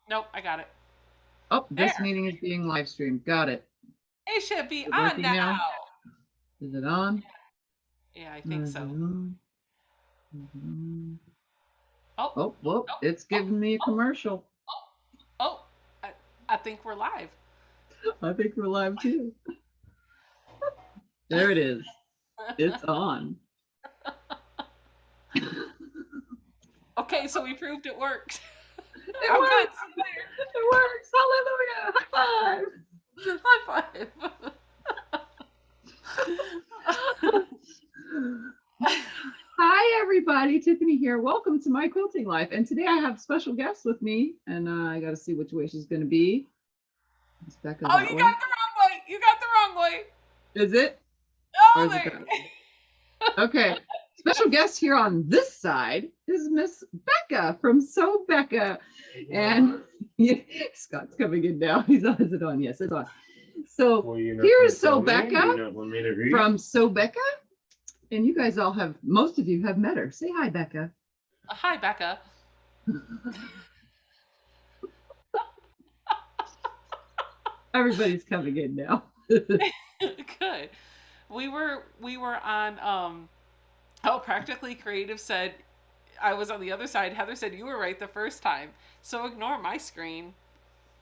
Nope, I got it. Oh, this There. meeting is being live streamed. Got it. It should be Is it on working now. now? Is it on? Yeah, I think Is it so. on? Is it on? Oh, Oh, whoop. It's giving me a commercial. oh, I think we're live. I think we're live too. There it is. It's on. Okay, so we proved it worked. It works. It works. Hallelujah. High five. High five. Hi, everybody. Tiffany here. Welcome to my quilting life. And today I have special guests with me, and I got to see which way she's going to be. It's Becca. Oh, you got the wrong way. You got the wrong way. Is it? Oh, okay. Special guest here on this side is Miss Becca from Becca. And Scott's coming in now. Is it on? Yes, it's on. So here's Becca from Becca. And you guys all most of you have met her. Say hi, Becca. Hi, Becca. Everybody's coming in now. Good. We were on Practically Creative said I was on the other side. Heather said you were right the first time. So ignore my screen.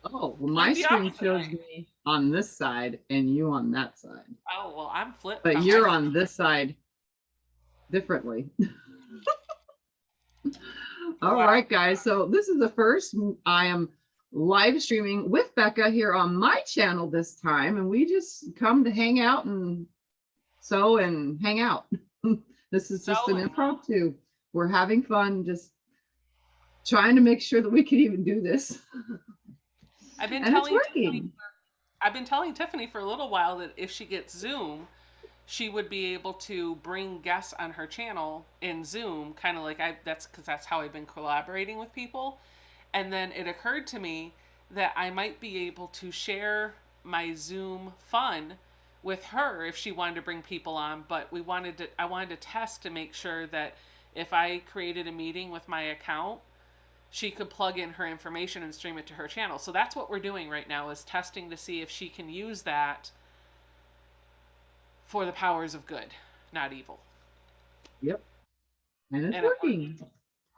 Oh, well, my screen shows me on this side and you on that side. Oh, well, I'm flipped. But you're on this side differently. All right, guys. So this is the first. I am live streaming with Becca here on my channel this time, and we just come to hang out and sew and hang out. This is just an impromptu. We're having fun, just trying to make sure that we can even do this. I've been telling Tiffany for a little while that if she gets Zoom, she would be able to bring guests on her channel in Zoom, kind of like that's how I've been collaborating with people. And then it occurred to me that I might be able to share my Zoom fun with her if she wanted to bring people on, but I wanted to test to make sure that if I created a meeting with my account, she could plug in her information and stream it to her channel. So that's what we're doing right now, is testing to see if she can use that for the powers of good, not evil. Yep. And it's working.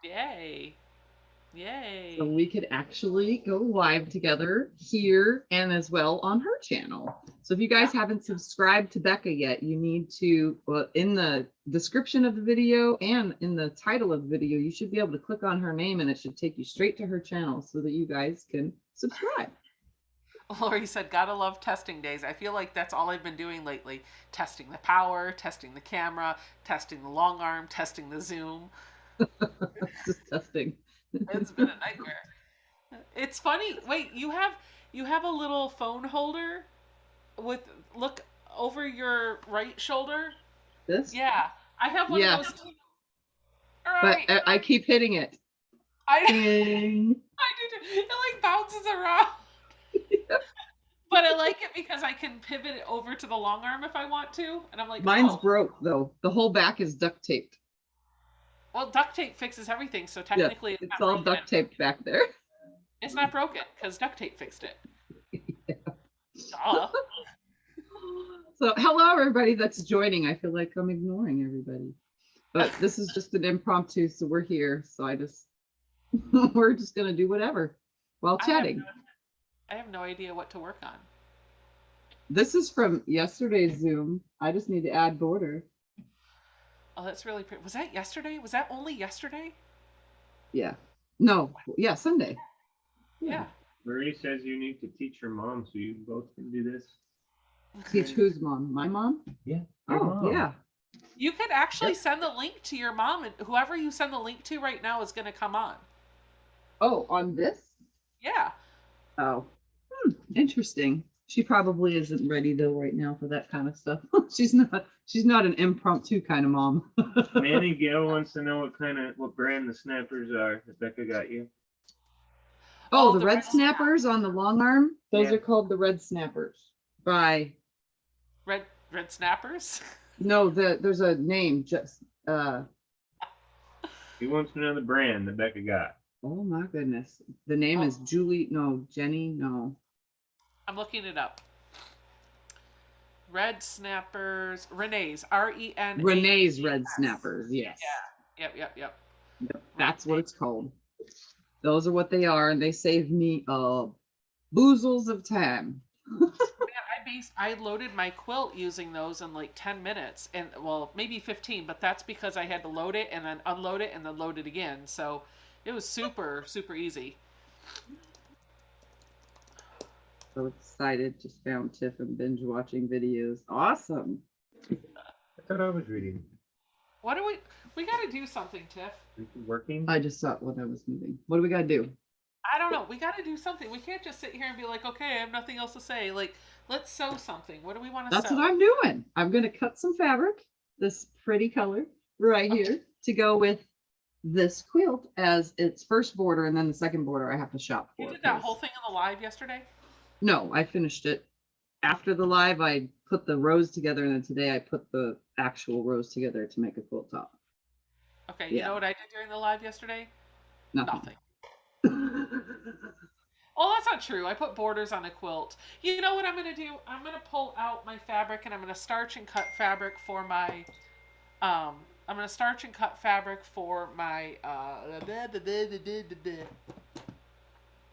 Yay. Yay. So we could actually go live together here and as well on her channel. So if you guys haven't subscribed to Becca yet, you need to, in the description of the video and in the title of the video, you should be able to click on her name and it should take you straight to her channel so that you guys can subscribe. Lori said, gotta love testing days. I feel like that's all I've been doing lately. Testing the power, testing the camera, testing the long arm, testing the Zoom. Just testing. It's been a nightmare. It's funny. Wait, you have a little phone holder look over your right shoulder? This? Yeah. I have one of those too. Right. But I keep hitting it. I do too. It like bounces around. Yeah. But I like it because I can pivot it over to the long arm if I want to. And I'm like, mine's broke though. The whole back is duct taped. Well, duct tape fixes everything, so technically it's all duct taped back there. It's not broken because duct tape fixed it. Yeah. Duh. So hello everybody that's joining. I feel like I'm ignoring everybody, but this is just an impromptu, so we're here. So we're just gonna do whatever while chatting. I have no idea what to work on. This is from yesterday's Zoom. I just need to add border. Oh, that's really pretty. Was that yesterday? Was that only yesterday? Yeah. No. Yeah, Sunday. Yeah. Marie says you need to teach your mom so you both can do this. Teach whose mom? My mom? Yeah. Oh, yeah. You could actually send the link to your mom, and whoever you send the link to right now is going to come on. Oh, on this? Yeah. Oh. Interesting. She probably isn't ready though right now for that kind of stuff. She's not an impromptu kind of mom. Manny Gail wants to know what brand the snappers are that Becca got you. Oh, the red snappers on the long arm. Those are called the red snappers by Red snappers? No, there's a name. Just he wants to know the brand that Becca got. Oh my goodness. The name is Jenny, no. I'm looking it up. Red Snappers, Renee's, RENA. Renee's Red Snappers, yes. Yeah. Yep. Yep, that's what it's called. Those are what they are, and they save me boozles of time. Man, I loaded my quilt using those in like 10 minutes, and well, maybe 15, but that's because I had to load it and then unload it and then load it again. So it was super, super easy. So excited, just found Tiff and binge watching videos. Awesome. I thought I was reading. What do we got to do something, Tiff? Working? I just saw what I was moving. What do we got to do? I don't know. We got to do something. We can't just sit here and be like, okay, I have nothing else to say. Like, let's sew something. What do we want to sew? That's what I'm doing. I'm going to cut some fabric, this pretty color right here, to go with this quilt as its first border, and then the second border I have to shop for. You did that whole thing on the live yesterday? No, I finished it. After the live, I put the rows together, and then today I put the actual rows together to make a quilt top. Okay, you know what I did during the live yesterday? Nothing. Oh, that's not true. I put borders on a quilt. You know what I'm going to do? I'm going to pull out my fabric and I'm going to starch and cut fabric for my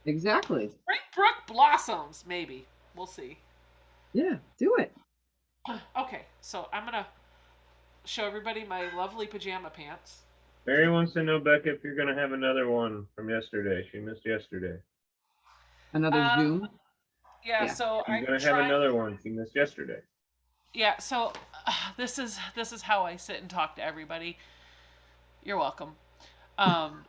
Exactly. Springbrook Blossoms, maybe. We'll see. Yeah, do it. Okay, so I'm going to show everybody my lovely pajama pants. Mary wants to know, Becca, if you're going to have another one from yesterday. She missed yesterday. Another Zoom? Yeah, so I'm going to have another one. She missed yesterday. Yeah, so this is how I sit and talk to everybody. You're welcome. I'm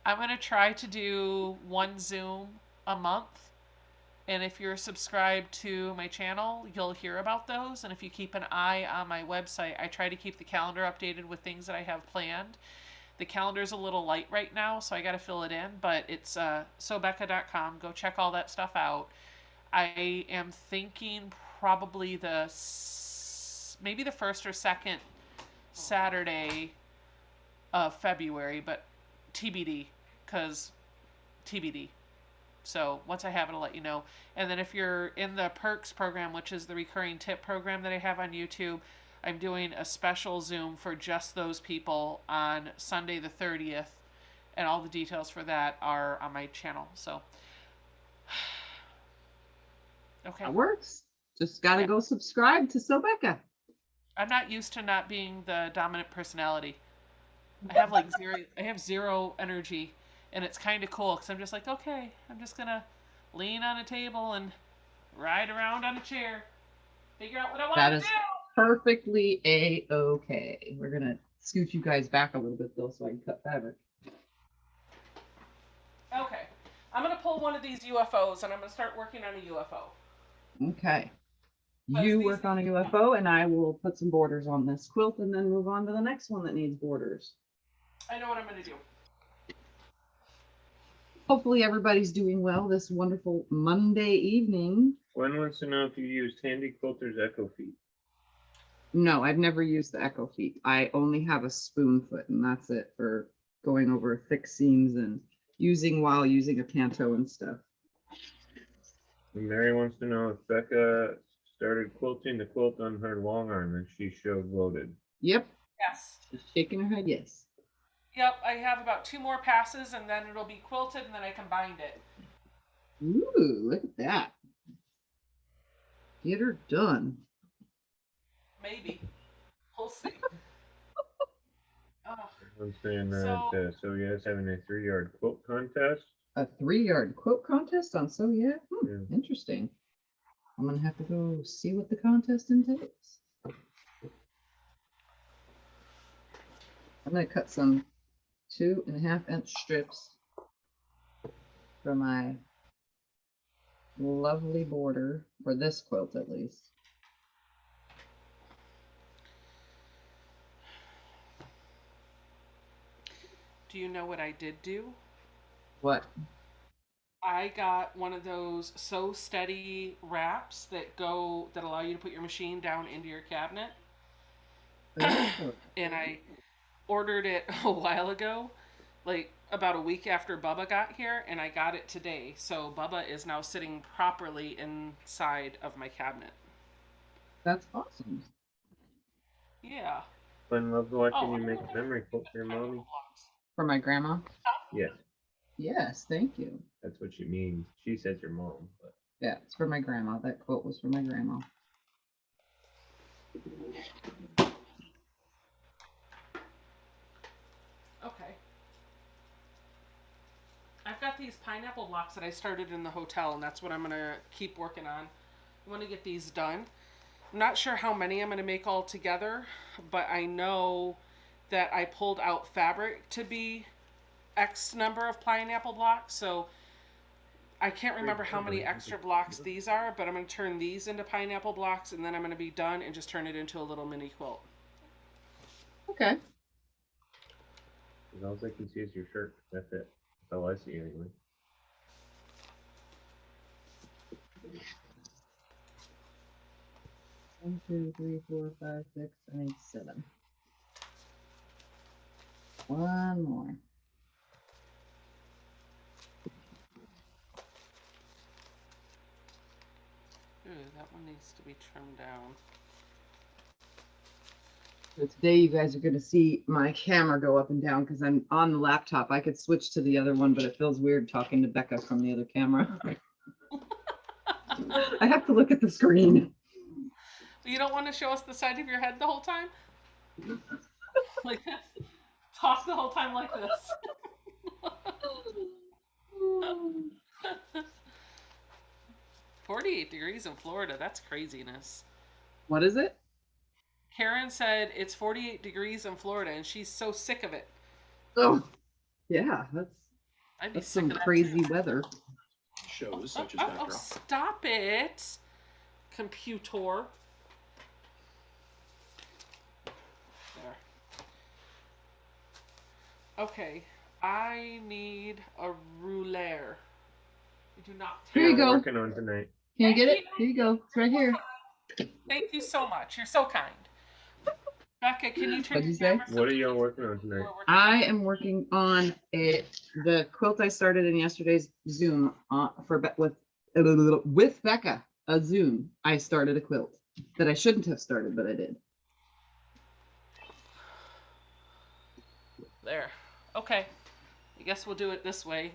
going to try to do one Zoom a month. And if you're subscribed to my channel, you'll hear about those. And if you keep an eye on my website, I try to keep the calendar updated with things that I have planned. The calendar's a little light right now, so I got to fill it in. But it's SewingMachinesPlus. Go check all that stuff out. I am thinking probably maybe the first or second Saturday of February, but TBD, because TBD. So once I have it, I'll let you know. And then if you're in the Perks program, which is the recurring tip program that I have on YouTube, I'm doing a special Zoom for just those people on Sunday the 30th. And all the details for that are on my channel. So, okay. That works. Just got to go subscribe to Becca. I'm not used to not being the dominant personality. I have zero energy. And it's kind of cool because I'm just like, okay, I'm just going to lean on a table and ride around on a chair. Figure out what I want to do. Perfectly A-okay. We're going to scoot you guys back a little bit, though, so I can cut fabric. Okay. I'm going to pull one of these UFOs, and I'm going to start working on a UFO. Okay. You work on a UFO, and I will put some borders on this quilt and then move on to the next one that needs borders. I know what I'm going to do. Hopefully everybody's doing well this wonderful Monday evening. Gwen wants to know if you used Handy Quilter's Echo Feet. No, I've never used the Echo Feet. I only have a spoon foot, and that's it for going over thick seams and while using a panto and stuff. And Mary wants to know if Becca started quilting the quilt on her Longarm that she showed loaded. Yep. Yes. She's shaking her head, yes. Yep, I have about 2 more passes, and then it'll be quilted, and then I can bind it. Ooh, look at that. Get her done. Maybe. We'll see. I'm saying that So Yes having a 3-yard quilt contest. A 3-yard quilt contest on So Yeah? Yeah. Interesting. I'm going to have to go see what the contest entails. I'm going to cut some 2.5-inch strips for my lovely border for this quilt, at least. Do you know what I did do? What? I got one of those Sew Steady wraps that allow you to put your machine down into your cabinet. Oh. And I ordered it a while ago, like about a week after Bubba got here, and I got it today. So Bubba is now sitting properly inside of my cabinet. That's awesome. Yeah. I love watching you make a memory quilt for your mommy. For my grandma? Yes, Yes, thank you. that's what she means. She says your mom, but Yeah, it's for my grandma. That quote was for my grandma. Okay. I've got these pineapple blocks that I started in the hotel, and that's what I'm going to keep working on. I want to get these done. I'm not sure how many I'm going to make all together, but I know that I pulled out fabric to be X number of pineapple blocks, so I can't remember how many extra blocks these are, but I'm going to turn these into pineapple blocks, and then I'm going to be done and just turn it into a little mini quilt. Okay. all I can see is your shirt. That's it. That's all I see anyway. One, two, three, four, five, six, I need 7. One more. Ooh, that one needs to be trimmed down. So today you guys are going to see my camera go up and down because I'm on the laptop. I could switch to the other one, but it feels weird talking to Becca from the other camera. I have to look at the screen. You don't want to show us the side of your head the whole time? Like this? Talk the whole time like this. 48 degrees in Florida. That's craziness. What is it? Karen said it's 48 degrees in Florida, and she's so sick of it. Oh, yeah, I'd be that's sick some of that crazy too. weather. Shows such as backdrop. Stop it, computer. There. Okay, I need a ruler. I do not. Here you go. Working on tonight. Can you get it? Here you go. It's right here. Thank you so much. You're so kind. Becca, can you turn What'd you your say? camera so What are we y'all can working on see tonight? what we're I am working on the quilt I started in yesterday's Zoom with Becca. A Zoom. I started a quilt that I shouldn't have started, but I did. There. Okay. I guess we'll do it this way.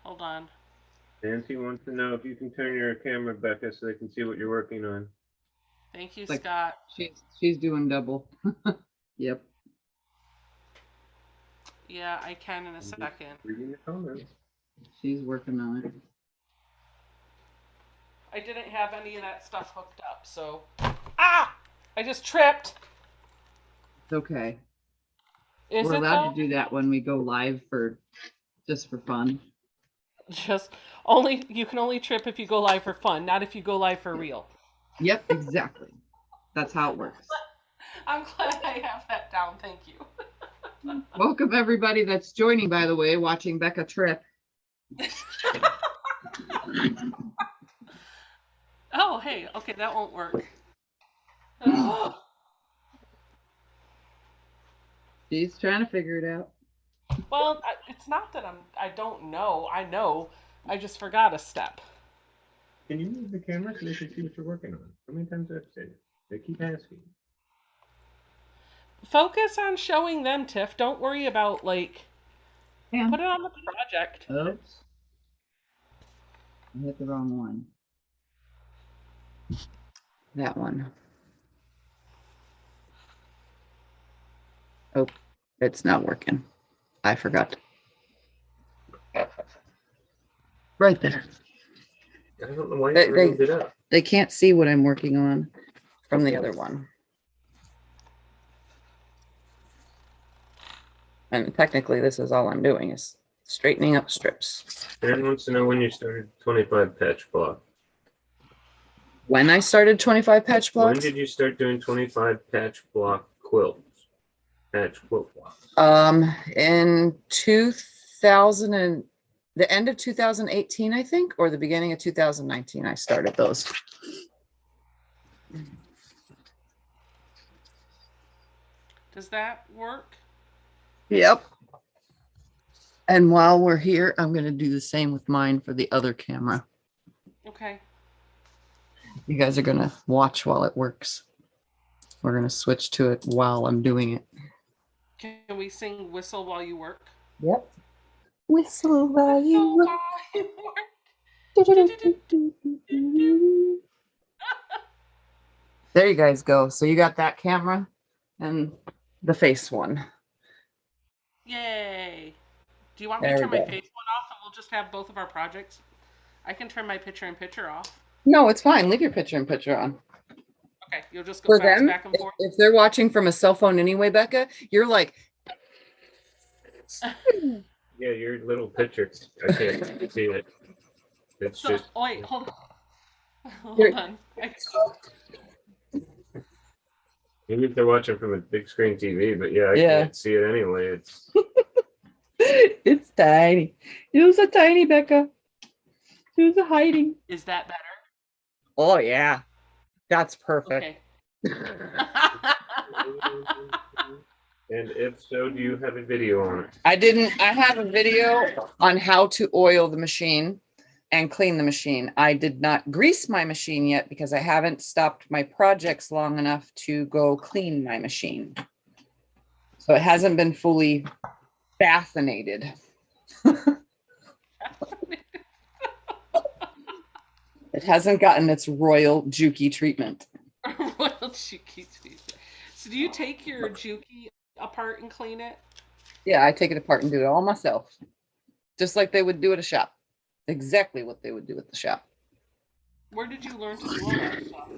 Hold on. Nancy wants to know if you can turn your camera, Becca, so they can see what you're working on. Thank you, Like- Scott. She's doing double. Yep. Yeah, I can in a second. Reading the comments. She's working on it. I didn't have any of that stuff hooked up, so. Ah! I just tripped. It's okay. Is We're it allowed though? to do that when we go live just for fun. Just you can only trip if you go live for fun, not if you go live for real. Yep, exactly. That's how it works. I'm glad I have that down. Thank you. Welcome everybody that's joining, by the way, watching Becca trip. Oh, hey. Okay, that won't work. She's trying to figure it out. Well, it's not that I don't know. I know. I just forgot a step. Can you move the camera so they can see what you're working on? How many times do I have to say that? They keep asking. Focus on showing them, Tiff. Don't worry about, like, Yeah. put it on the project. Oops. I hit the wrong one. That one. Oh, it's not working. I forgot. Right there. I don't know why They- you moved it up. They can't see what I'm working on from the other one. And technically, this is all I'm doing is straightening up strips. Aaron wants to know when you started 25 patch block. When I started 25 patch When blocks, did you start doing 25 patch block quilts? Patch quilt blocks. in 2000 and the end of 2018, I think, or the beginning of 2019, I started those. Does that work? Yep. And while we're here, I'm going to do the same with mine for the other camera. Okay. You guys are going to watch while it works. We're going to switch to it while I'm doing it. Can we sing Whistle While You Work? Yep. Whistle while you Whistle work. while you work. There you guys go. So you got that camera and the face one. Yay. Do you want me There to we turn my go. face one off and we'll just have both of our projects? I can turn my picture-in-picture off. No, it's fine. Leave your picture-in-picture on. Okay, you'll just go For bounce them, back and forth. if they're watching from a cell phone anyway, Becca, you're like, Yeah, your little picture. I can't see it. It's So, just. wait, hold on. Hold Here. on. Maybe if they're watching from a big screen TV, but yeah, I Yeah. can't see it anyway. It's it's tiny. It was a tiny Becca. It was a hiding. Is that better? Oh, yeah. That's perfect. Okay. and if so, do you have a video on it? I have a video on how to oil the machine and clean the machine. I did not grease my machine yet because I haven't stopped my projects long enough to go clean my machine. So it hasn't been fully bathinated. It hasn't gotten its royal Juki treatment. Royal Juki treatment. So do you take your Juki apart and clean it? Yeah, I take it apart and do it all myself. Just like they would do at a shop. Exactly what they would do at the shop. Where did you learn to do all that stuff?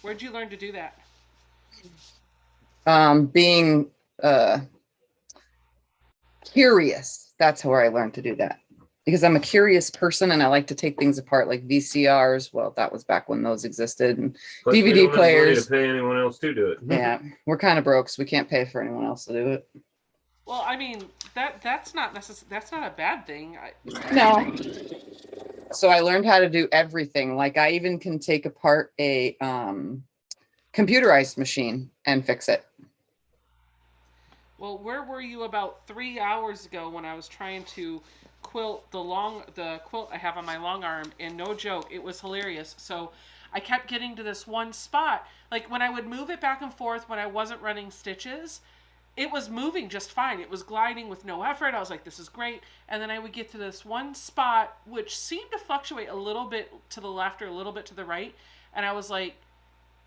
Where'd you learn to do that? Being curious. That's where I learned to do that. Because I'm a curious person and I like to take things apart, like VCRs. Well, that was back when those existed, and Plus, we DVD don't have money players. to pay anyone else to do it. Yeah, we're kind of broke, so we can't pay for anyone else to do it. Well, I mean, that's not that's not a bad thing. No. So I learned how to do everything. Like I even can take apart a computerized machine and fix it. Well, where were you about 3 hours ago when I was trying to quilt the quilt I have on my long arm? And no joke, it was hilarious. So I kept getting to this one spot. Like when I would move it back and forth when I wasn't running stitches, it was moving just fine. It was gliding with no effort. I was like, this is great. And then I would get to this one spot, which seemed to fluctuate a little bit to the left or a little bit to the right. And I was like,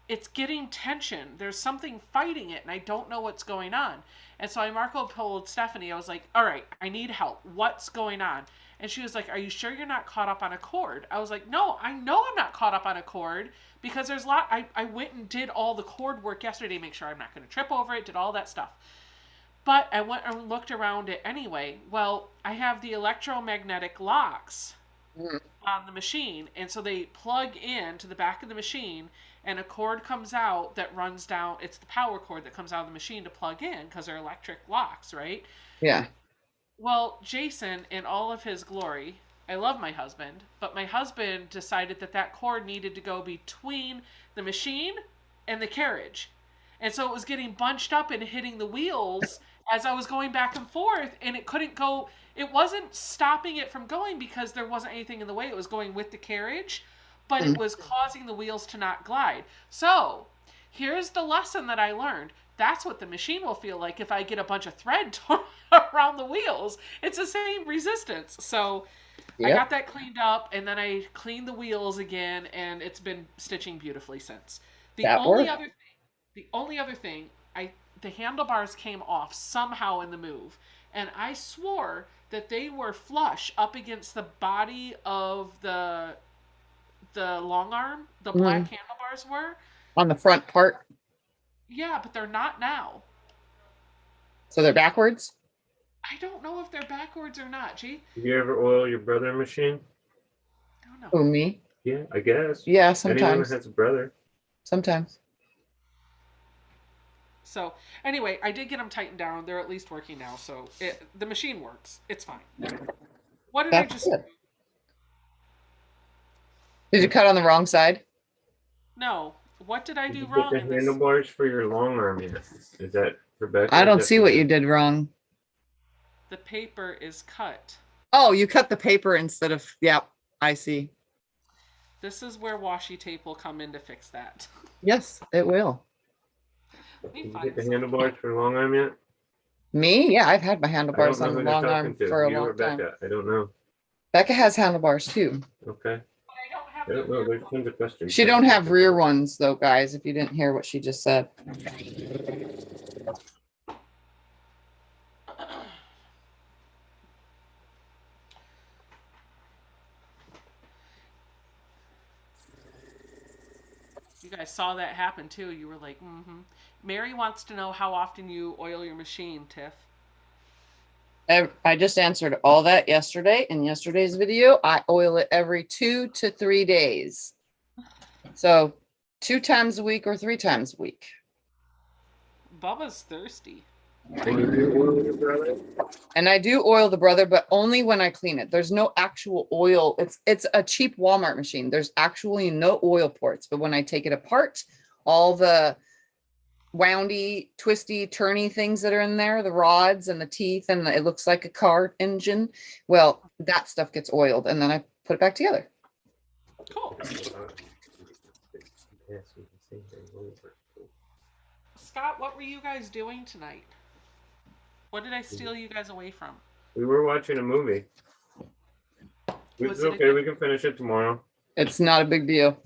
it's getting tension. There's something fighting it, and I don't know what's going on. And so I Marco told Stephanie, I was like, all right, I need help. What's going on? And she was like, are you sure you're not caught up on a cord? I was like, no, I know I'm not caught up on a cord because there's a lot. I went and did all the cord work yesterday, make sure I'm not going to trip over it, did all that stuff. But I went and looked around it anyway. Well, I have the electromagnetic locks on the machine, and so they plug in to the back of the machine, and a cord comes out that runs down. It's the power cord that comes out of the machine to plug in because they're electric locks, right? Yeah. Well, Jason, in all of his glory, I love my husband, but my husband decided that cord needed to go between the machine and the carriage. And so it was getting bunched up and hitting the wheels as I was going back and forth, and it couldn't go. It wasn't stopping it from going because there wasn't anything in the way. It was going with the carriage, but it was causing the wheels to not glide. So here's the lesson that I learned. That's what the machine will feel like if I get a bunch of thread around the wheels. It's the same resistance. So I got that cleaned up, and then I cleaned the wheels again, and it's been stitching beautifully since. The only other thing, the handlebars came off somehow in the move, and I swore that they were flush up against the body of the long arm. The black handlebars were on the front part. Yeah, but they're not now. So they're backwards? I don't know if they're backwards or not. Gee, Did you ever oil your brother machine? I don't know. Oh, me? Yeah, I guess. Yeah, Anyone sometimes. that has a brother. Sometimes. So anyway, I did get them tightened down. They're at least working now. So the machine works. It's fine. What did I just do? Did you cut on the wrong side? No. What did I Did do you wrong get in the this? handlebars for your long arm yet? Is that for Becca? I Is don't that see for what you? you did wrong. The paper is cut. Oh, you cut the paper instead of, yeah, I see. This is where washi tape will come in to fix that. Yes, it will. Let me Did you find get the some. handlebars for long arm yet? Me? Yeah, I've had my I handlebars don't know on the who they're long talking arm to, for a you or long time. Becca. I don't know. Becca has handlebars too. Okay. I don't have I the don't know. rear There's one. tons of questions. She don't have rear ones though, guys, if you didn't hear what she just said. You guys saw that happen too. You were like, mm-hmm. Mary wants to know how often you oil your machine, Tiff. I just answered all that yesterday in yesterday's video. I oil it every 2 to 3 days. So 2 times a week or 3 times a week. Bubba's thirsty. And you do oil your brother? And I do oil the brother, but only when I clean it. There's no actual oil. It's a cheap Walmart machine. There's actually no oil ports. But when I take it apart, all the woundy, twisty, turny things that are in there, the rods and the teeth, and it looks like a car engine. Well, that stuff gets oiled, and then I put it back together. Cool. Scott, what were you guys doing tonight? What did I steal you guys away from? We were watching a movie. Was It's it a okay. good- We can finish it tomorrow. It's not a big deal.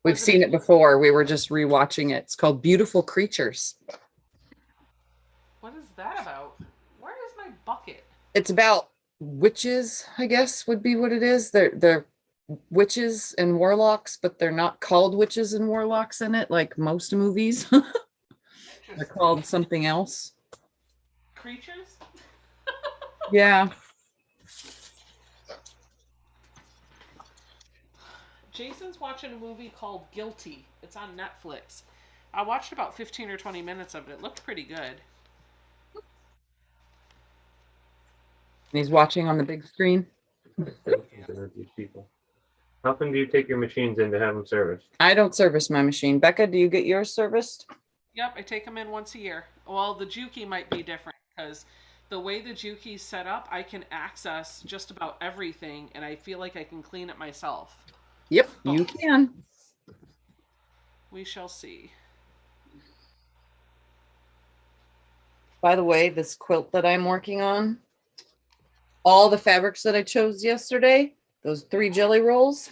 We've Was it seen a it good- before. We were just rewatching it. It's called Beautiful Creatures. What is that about? Where is my bucket? It's about witches, I guess would be what it is. They're witches and warlocks, but they're not called witches and warlocks in it like most movies. They're called something else. Creatures? Yeah. Jason's watching a movie called Guilty. It's on Netflix. I watched about 15 or 20 minutes of it. It looked pretty good. And he's watching on the big screen. These people. How often do you take your machines in to have them serviced? I don't service my machine. Becca, do you get yours serviced? Yep, I take them in once a year. Well, the Juki might be different because the way the Juki's set up, I can access just about everything, and I feel like I can clean it myself. Yep, you can. We shall see. By the way, this quilt that I'm working on, all the fabrics that I chose yesterday, those 3 jelly rolls,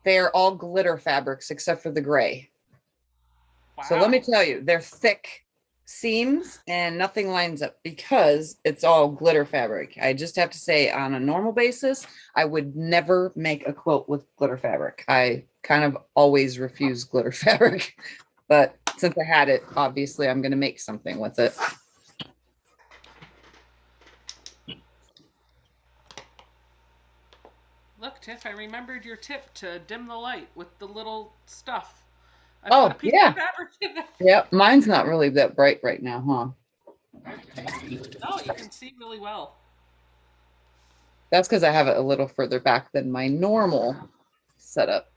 they're all glitter fabrics except for the gray. Wow. So let me tell you, they're thick seams and nothing lines up because it's all glitter fabric. I just have to say, on a normal basis, I would never make a quilt with glitter fabric. I kind of always refuse glitter fabric, but since I had it, obviously I'm going to make something with it. Look, Tiff, I remembered your tip to dim the light with the little stuff. I Oh, put a piece yeah. of fabric in there. Yep, mine's not really that bright right now, huh? No, you can see really well. That's because I have it a little further back than my normal setup.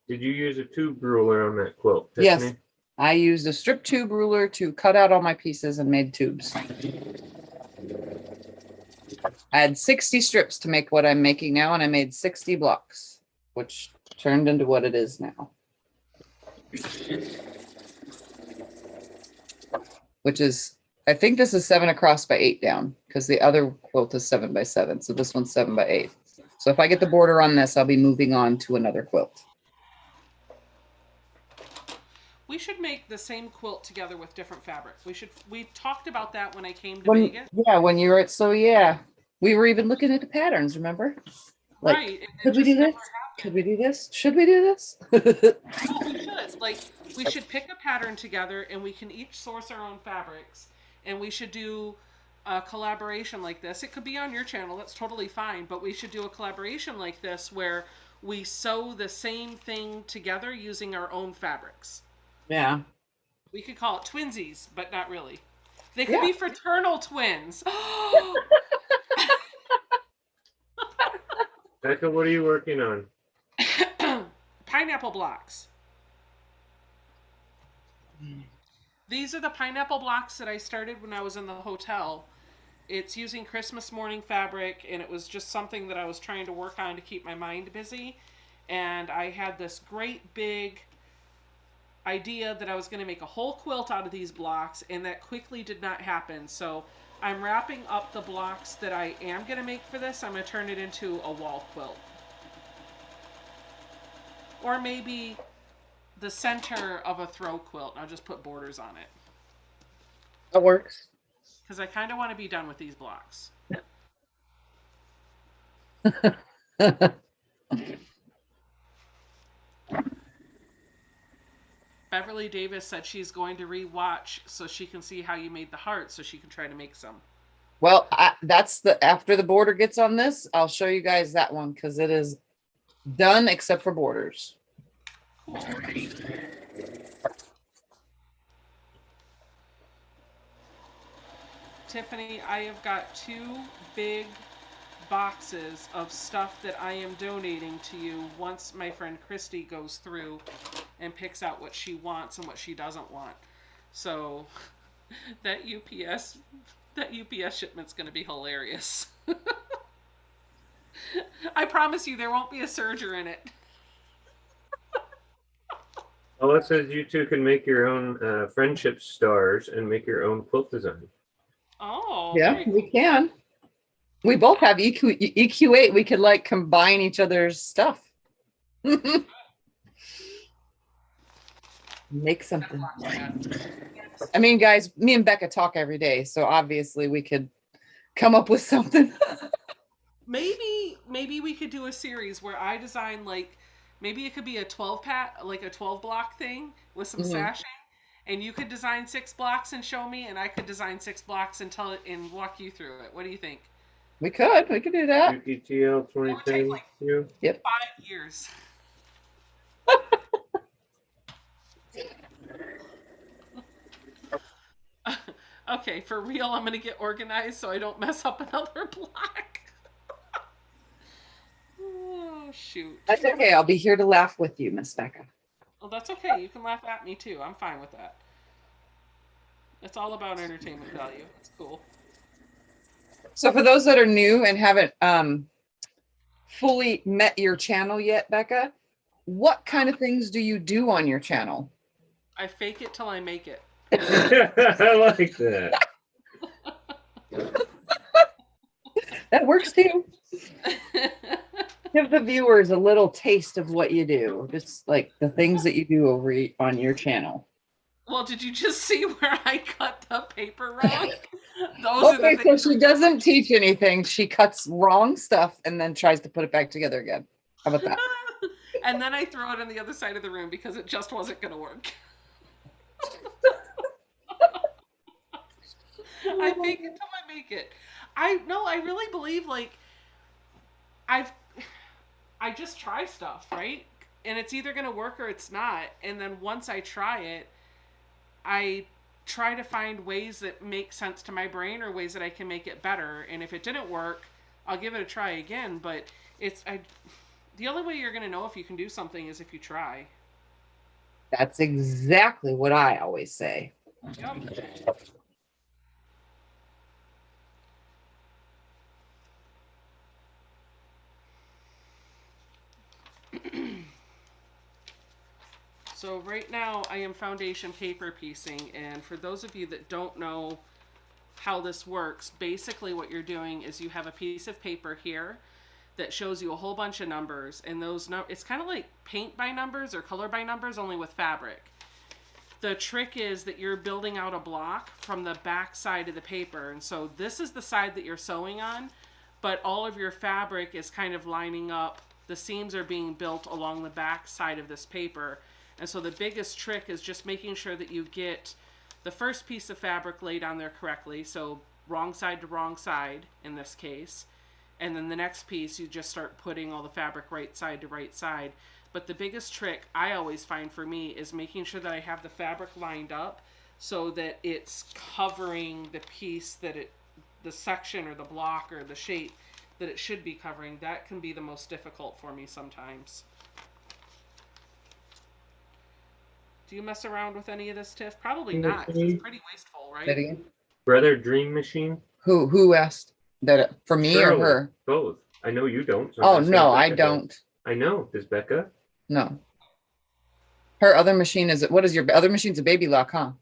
Did you use a tube ruler on that quilt, Yes. Tiffany? I used a strip tube ruler to cut out all my pieces and made tubes. I had 60 strips to make what I'm making now, and I made 60 blocks, which turned into what it is now. Which is, I think this is 7 across by 8 down, because the other quilt is 7 by 7. So this one's 7 by 8. So if I get the border on this, I'll be moving on to another quilt. We should make the same quilt together with different fabric. We talked about that when I came to Vegas. When you were at, so yeah, we were even looking at the patterns, remember? Like, Right. and could we just do this? never Could we do this? Should we do this? No, we should. Like, we should pick a pattern together and we can each source our own fabrics. And we should do a collaboration like this. It could be on your channel. That's totally fine. But we should do a collaboration like this where we sew the same thing together using our own fabrics. Yeah. We could call it twinsies, but not really. They could Yeah. be fraternal twins. Becca, what are you working on? Pineapple blocks. These are the pineapple blocks that I started when I was in the hotel. It's using Christmas morning fabric, and it was just something that I was trying to work on to keep my mind busy. And I had this great big idea that I was going to make a whole quilt out of these blocks, and that quickly did not happen. So I'm wrapping up the blocks that I am going to make for this. I'm going to turn it into a wall quilt. Or maybe the center of a throw quilt. I'll just put borders on it. That works. Because I kind of want to be done with these blocks. Beverly Davis said she's going to re-watch so she can see how you made the heart so she can try to make some. Well, that's after the border gets on this, I'll show you guys that one because it is done except for borders. Cool. Tiffany, I have got 2 big boxes of stuff that I am donating to you once my friend Christy goes through and picks out what she wants and what she doesn't want. So that UPS shipment's going to be hilarious. I promise you there won't be a serger in it. Well, it says you two can make your own friendship stars and make your own quilt design. Oh. Yeah, we can. We both have EQ8. We could like combine each other's stuff. Make something. I mean, guys, me and Becca talk every day, so obviously we could come up with something. Maybe we could do a series where I design, like, maybe it could be a 12 block thing with some sashing, and you could design 6 blocks and show me, and I could design 6 blocks and walk you through it. What do you think? We could do that. UPTL 2010. Like Yep. 5 years. Okay, for real, I'm gonna get organized so I don't mess up another block. Oh, shoot. That's okay. I'll be here to laugh with you, Miss Becca. Well, that's okay. You can laugh at me too. I'm fine with that. It's all about entertainment value. It's cool. So for those that are new and haven't fully met your channel yet, Becca, what kind of things do you do on your channel? I fake it till I make it. I like that. That works too. Give the viewers a little taste of what you do, just like the things that you do over on your channel. Well, did you just see where I cut the paper wrong? Okay, so she doesn't teach anything. She cuts wrong stuff and then tries to put it back together again. How about that? And then I throw it on the other side of the room because it just wasn't going to work. I fake it till I make it. I really believe, like, I just try stuff, right? And it's either going to work or it's not. And then once I try it, I try to find ways that make sense to my brain or ways that I can make it better. And if it didn't work, I'll give it a try again. But the only way you're going to know if you can do something is if you try. That's exactly what I always say. Yep. So right now I am foundation paper piecing, and for those of you that don't know how this works, basically what you're doing is you have a piece of paper here that shows you a whole bunch of numbers, and it's kind of like paint by numbers or color by numbers, only with fabric. The trick is that you're building out a block from the back side of the paper, and so this is the side that you're sewing on, but all of your fabric is kind of lining up. The seams are being built along the back side of this paper. And so the biggest trick is just making sure that you get the first piece of fabric laid on there correctly. So wrong side to wrong side in this case. And then the next piece, you just start putting all the fabric right side to right side. But the biggest trick I always find for me is making sure that I have the fabric lined up so that it's covering the piece the section or the block or the shape that it should be covering. That can be the most difficult for me sometimes. Do you mess around with any of this, Tiff? Probably Dream not, 'cause machine. it's pretty wasteful, Say it right? again. Brother Dream Machine? Who asked that for me or Shirley, her? both. I know you don't. So I'm Oh asking no, if I Becca does. don't. I know. Does Becca? No. Her other machine is what is your other machine's a baby lock, huh?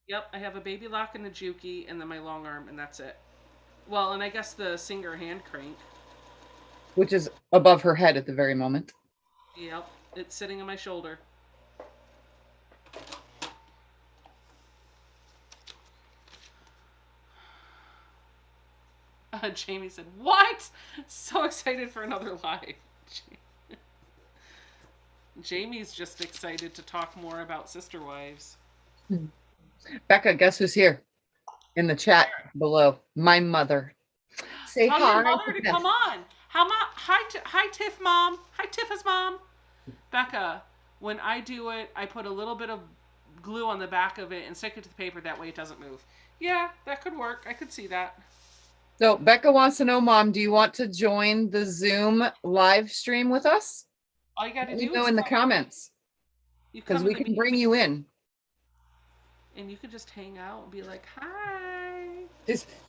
Yep, I have a baby lock and a Juki, and then my long arm, and that's it. Well, and I guess the Singer hand crank. Which is above her head at the very moment. Yep, it's sitting on my shoulder. Jamie said, "What? So excited for another live." Jamie's just excited to talk more about Sister Wives. Becca, guess who's here in the chat below? My mother. Say Tell hi. your mother to come on. Hi, Tiff, mom. Hi, Tiff's mom. Becca, when I do it, I put a little bit of glue on the back of it and stick it to the paper. That way it doesn't move. Yeah, that could work. I could see that. So Becca wants to know, Mom, do you want to join the Zoom live stream with us? All you got to Let do me know is in the come. comments You because come we in the can bring you in. and you could just hang out and be like, "Hi."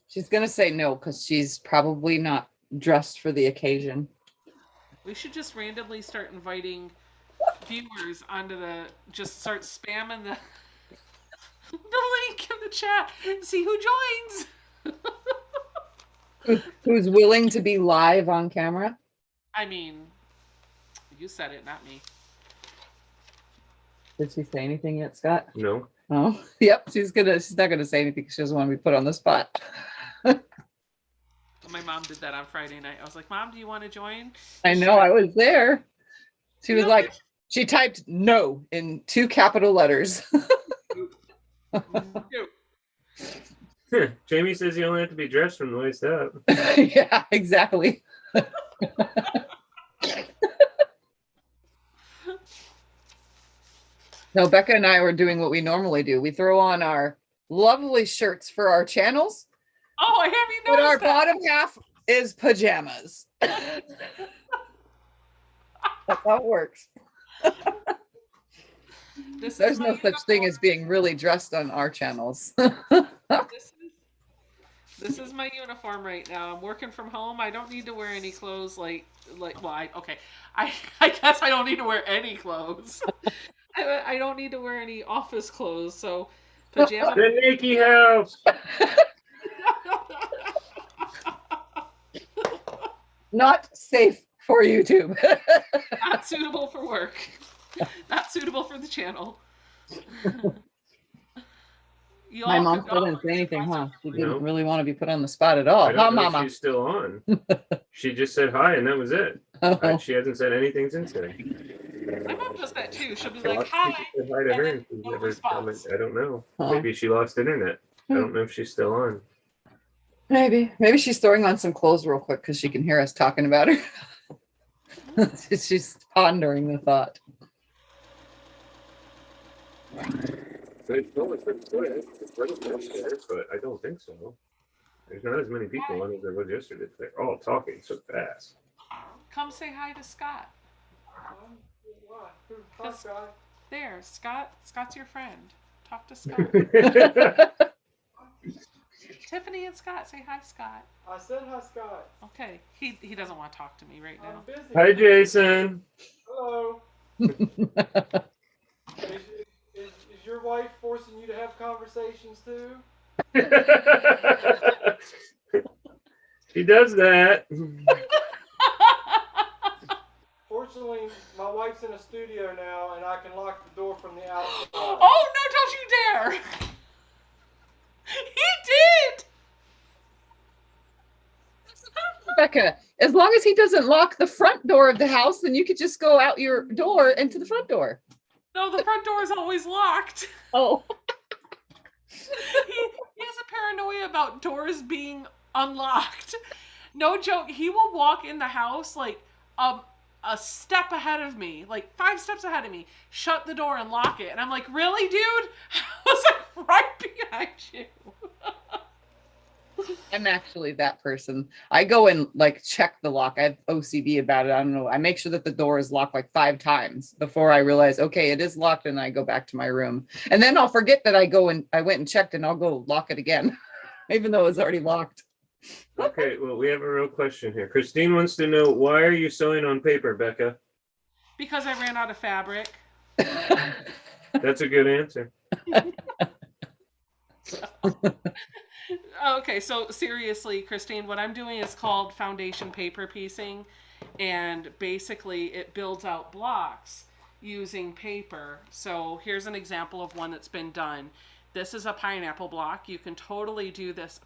She's gonna say no because she's probably not dressed for the occasion. We should just randomly start inviting viewers onto just start spamming the link in the chat and see who joins. Who's willing to be live on camera? I mean, you said it, not me. Did she say anything yet, Scott? No. Oh, yep. She's not gonna say anything because she doesn't want to be put on the spot. My mom did that on Friday night. I was like, "Mom, do you want to join?" I know, I was there. She was Yeah. like, she typed no in 2 capital letters. Jamie says you only have to be dressed from the waist up. Yeah, exactly. No, Becca and I were doing what we normally do. We throw on our lovely shirts for our channels, Oh, I haven't but our noticed that. bottom half is pajamas. That's how it works. There's no such thing as being really dressed on our channels. This is my uniform right now. I'm working from home. I don't need to wear any clothes well, I guess I don't need to wear any clothes. I don't need to wear any office clothes, so pajama. The Nikki house. Not safe for YouTube. Not suitable for work. Not suitable for the channel. My mom still didn't say anything, huh? She didn't No. really want to be put on the spot at all. I Huh, don't know if Mama? she's still on. She just said hi and that was it. Oh. She hasn't said anything since then. My mom does that too. She'll be A lot like, of "Hi." people said hi to her and and she's no never response. commented. I don't know. Oh. Maybe she lost internet. I don't know if she's still on. Maybe she's throwing on some clothes real quick because she can hear us talking about her. She's pondering the thought. But I don't think so. There's not as many people on as there was yesterday. They're all talking so fast. Come say hi to Scott. There, Scott. Scott's your friend. Talk to Scott. Tiffany and Scott, say hi, Scott. I said hi, Scott. Okay, he doesn't want to talk to me right I'm now. busy. Hi, Jason. Hello. Is your wife forcing you to have conversations too? She does that. Fortunately, my wife's in a studio now, and I can lock the door from the outside. Oh no! Don't you dare! He did. Becca, as long as he doesn't lock the front door of the house, then you could just go out your door into the front door. No, the front door is always locked. Oh. He has a paranoia about doors being unlocked. No joke. He will walk in the house like a step ahead of me, like 5 steps ahead of me, shut the door and lock it. And I'm like, "Really, dude?" I was like, right behind you. I'm actually that person. I go and like check the lock. I have OCD about it. I don't know. I make sure that the door is locked like 5 times before I realize, okay, it is locked, and I go back to my room. And then I'll forget that I went and checked, and I'll go lock it again, even though it's already locked. Okay, well, we have a real question here. Christine wants to know, why are you sewing on paper, Becca? Because I ran out of fabric. That's a good answer. Okay, so seriously, Christine, what I'm doing is called foundation paper piecing, and basically it builds out blocks using paper. So here's an example of one that's been done. This is a pineapple block. You can totally do this.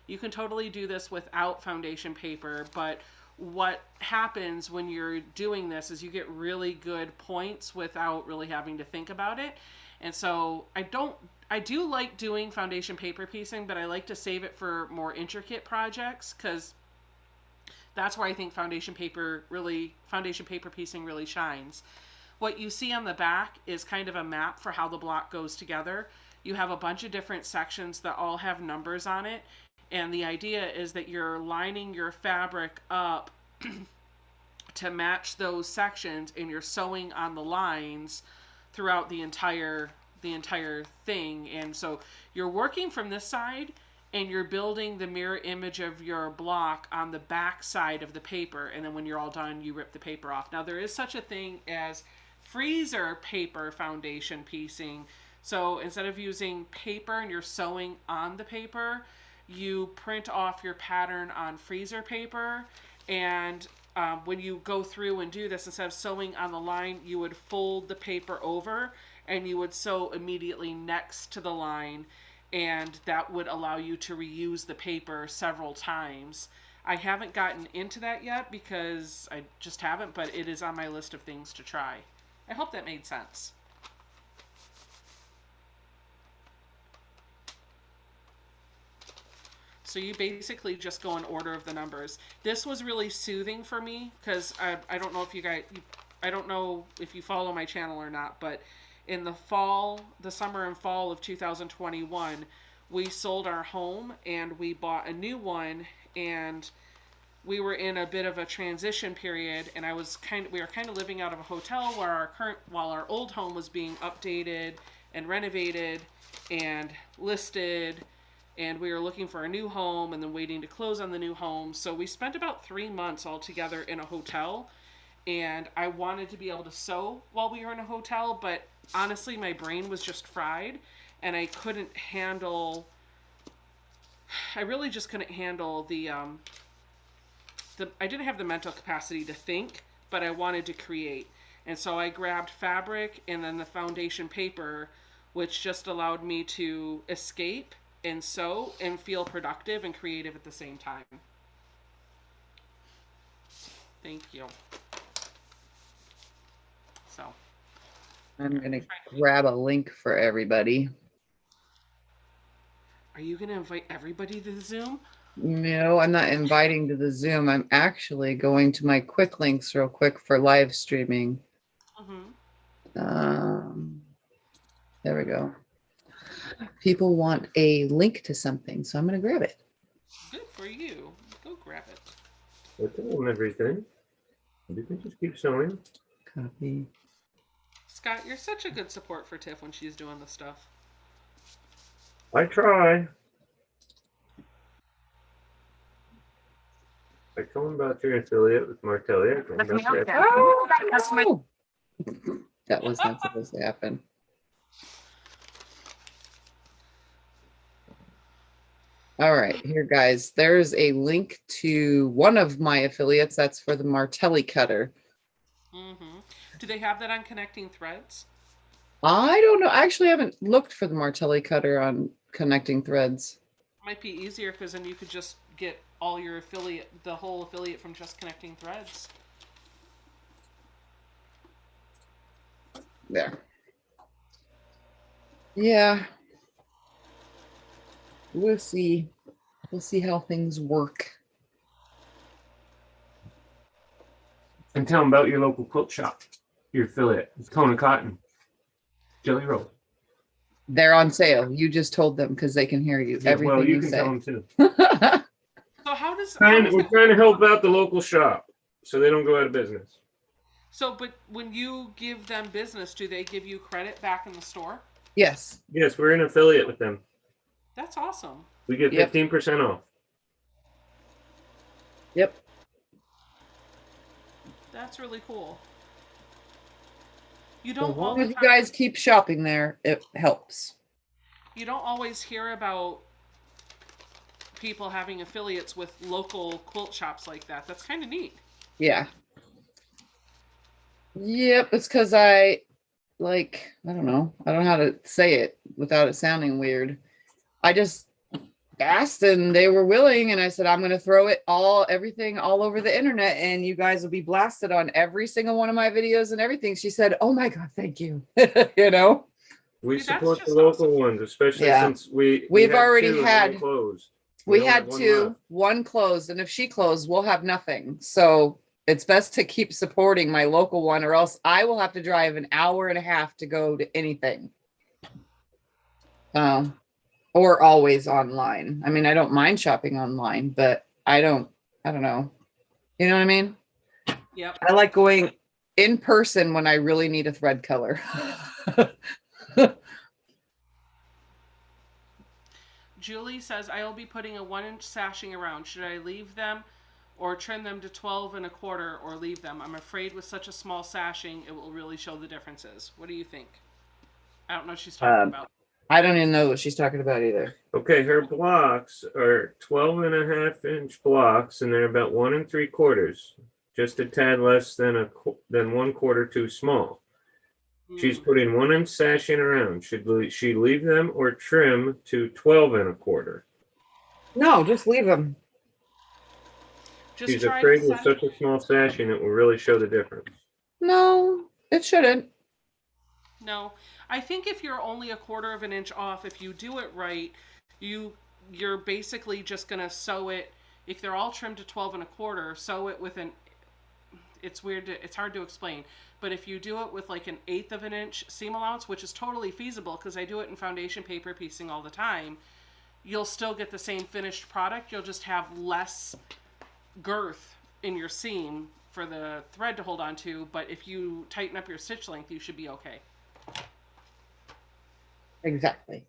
You can totally do this without foundation paper, but what happens when you're doing this is you get really good points without really having to think about it. And so I do like doing foundation paper piecing, but I like to save it for more intricate projects, because that's where I think foundation paper piecing really shines. What you see on the back is kind of a map for how the block goes together. You have a bunch of different sections that all have numbers on it. And the idea is that you're lining your fabric up to match those sections, and you're sewing on the lines throughout the entire thing. And so you're working from this side, and you're building the mirror image of your block on the back side of the paper. And then when you're all done, you rip the paper off. Now, there is such a thing as freezer paper foundation piecing. So instead of using paper and you're sewing on the paper, you print off your pattern on freezer paper, and when you go through and do this, instead of sewing on the line, you would fold the paper over and you would sew immediately next to the line, and that would allow you to reuse the paper several times. I haven't gotten into that yet because I just haven't, but it is on my list of things to try. I hope that made sense. So you basically just go in order of the numbers. This was really soothing for me because I don't know if I don't know if you follow my channel or not, but in the summer and fall of 2021, we sold our home and we bought a new one, and we were in a bit of a transition period, and we were kind of living out of a hotel while our old home was being updated and renovated and listed. And we were looking for a new home and then waiting to close on the new home. So we spent about 3 months all together in a hotel. And I wanted to be able to sew while we were in a hotel, but honestly, my brain was just fried, and I really just couldn't handle I didn't have the mental capacity to think, but I wanted to create. And so I grabbed fabric and then the foundation paper, which just allowed me to escape and sew and feel productive and creative at the same time. Thank you. So I'm going to grab a link for everybody. are you going to invite everybody to the Zoom? No, I'm not inviting to the Zoom. I'm actually going to my quick links real quick for live streaming. There we go. People want a link to something, so I'm going to grab it. Good for you. Go grab it. Look at everything. You can just keep sewing. Copy. Scott, you're such a good support for Tiff when she's doing the stuff. I try. I told him about your affiliate with Martelli. Oh, that was not supposed to happen. All right, here, guys. There's a link to one of my affiliates. That's for the Martelli cutter. Do they have that on Connecting Threads? I don't know. I actually haven't looked for the Martelli cutter on Connecting Threads. Might be easier because then you could just get all your the whole affiliate from just Connecting Threads. There. Yeah. We'll see. We'll see how things work. And tell them about your local quilt shop, your affiliate. It's Kona Cotton. Jelly Roll. They're on sale. You just told them because they can hear you. Yeah, Everything well, you you can say. tell them too. So how does We're trying to help out the local shop so they don't go out of business. So, but when you give them business, do they give you credit back in the store? Yes. Yes, we're an affiliate with them. That's awesome. We get Yep. 15% off. Yep. That's really cool. You As don't long always as you guys keep shopping there, it helps. you don't always hear about people having affiliates with local quilt shops like that. That's kind of neat. Yeah. Yep, it's because I don't know. I don't know how to say it without it sounding weird. I just asked and they were willing, and I said, I'm going to throw everything all over the internet, and you guys will be blasted on every single one of my videos and everything. She said, oh my God, thank you. You know? We See, that's support the just local awesome. ones, especially Yeah. since we've already two and had- one closed. We only had have one two, left. one closed, and if she closed, we'll have nothing. So it's best to keep supporting my local one, or else I will have to drive an hour and a half to go to anything. Or always online. I mean, I don't mind shopping online, but I don't know. You know what I mean? Yep. I like going in person when I really need a thread color. Julie says, I'll be putting a 1-inch sashing around. Should I leave them or trim them to 12 1/4 or leave them? I'm afraid with such a small sashing, it will really show the differences. What do you think? I don't know what she's talking about. I don't even know what she's talking about either. Okay, her blocks are 12.5-inch blocks, and they're about 1 3/4, just a tad less than 1/4 too small. She's putting 1-inch sashing around. Should she leave them or trim to 12 1/4? No, just leave them. Just She's try afraid to with such a small sashing it will really show the difference. No, it shouldn't. No, I think if you're only 1/4 inch off, if you do it right, you're basically just gonna sew it. If they're all trimmed to 12 1/4, sew it with an. It's weird. It's hard to explain, but if you do it with like an 1/8 inch seam allowance, which is totally feasible because I do it in foundation paper piecing all the time, you'll still get the same finished product. You'll just have less girth in your seam for the thread to hold on to. But if you tighten up your stitch length, you should be okay. Exactly.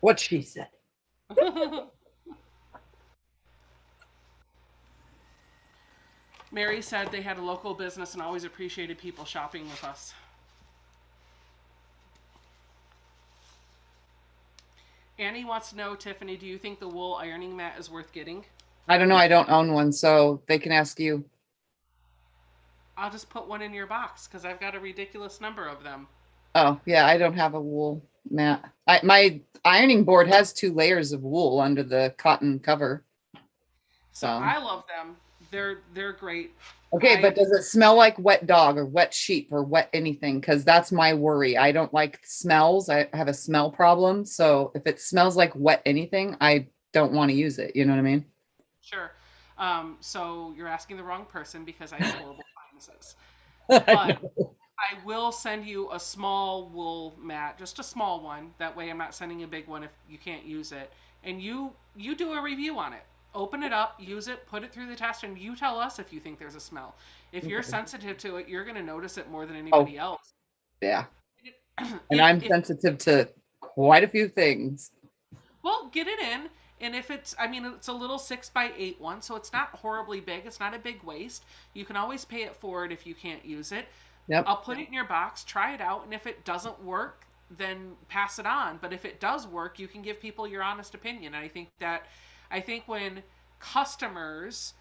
What she said. Mary said they had a local business and always appreciated people shopping with us. Annie wants to know, Tiffany, do you think the wool ironing mat is worth getting? I don't know. I don't own one, so they can ask you. I'll just put one in your box because I've got a ridiculous number of them. Oh, yeah, I don't have a wool mat. My ironing board has 2 layers of wool under the cotton cover. So I love them. They're great. Okay, but does it smell like wet dog or wet sheep or wet anything? Because that's my worry. I don't like smells. I have a smell problem. So if it smells like wet anything, I don't want to use it. You know what I mean? Sure. So you're asking the wrong person because I have horrible sinuses. But I will send you a small wool mat, just a small one. That way I'm not sending a big one if you can't use it. And you do a review on it. Open it up, use it, put it through the test, and you tell us if you think there's a smell. If you're sensitive to it, you're going to notice it more than anybody else. Yeah. And I'm sensitive to quite a few things. Well, get it in. And if it's a little 6x8 one, so it's not horribly big. It's not a big waste. You can always pay it forward if you can't use it. Yep. I'll put it in your box, try it out, and if it doesn't work, then pass it on. But if it does work, you can give people your honest opinion. And I think when customers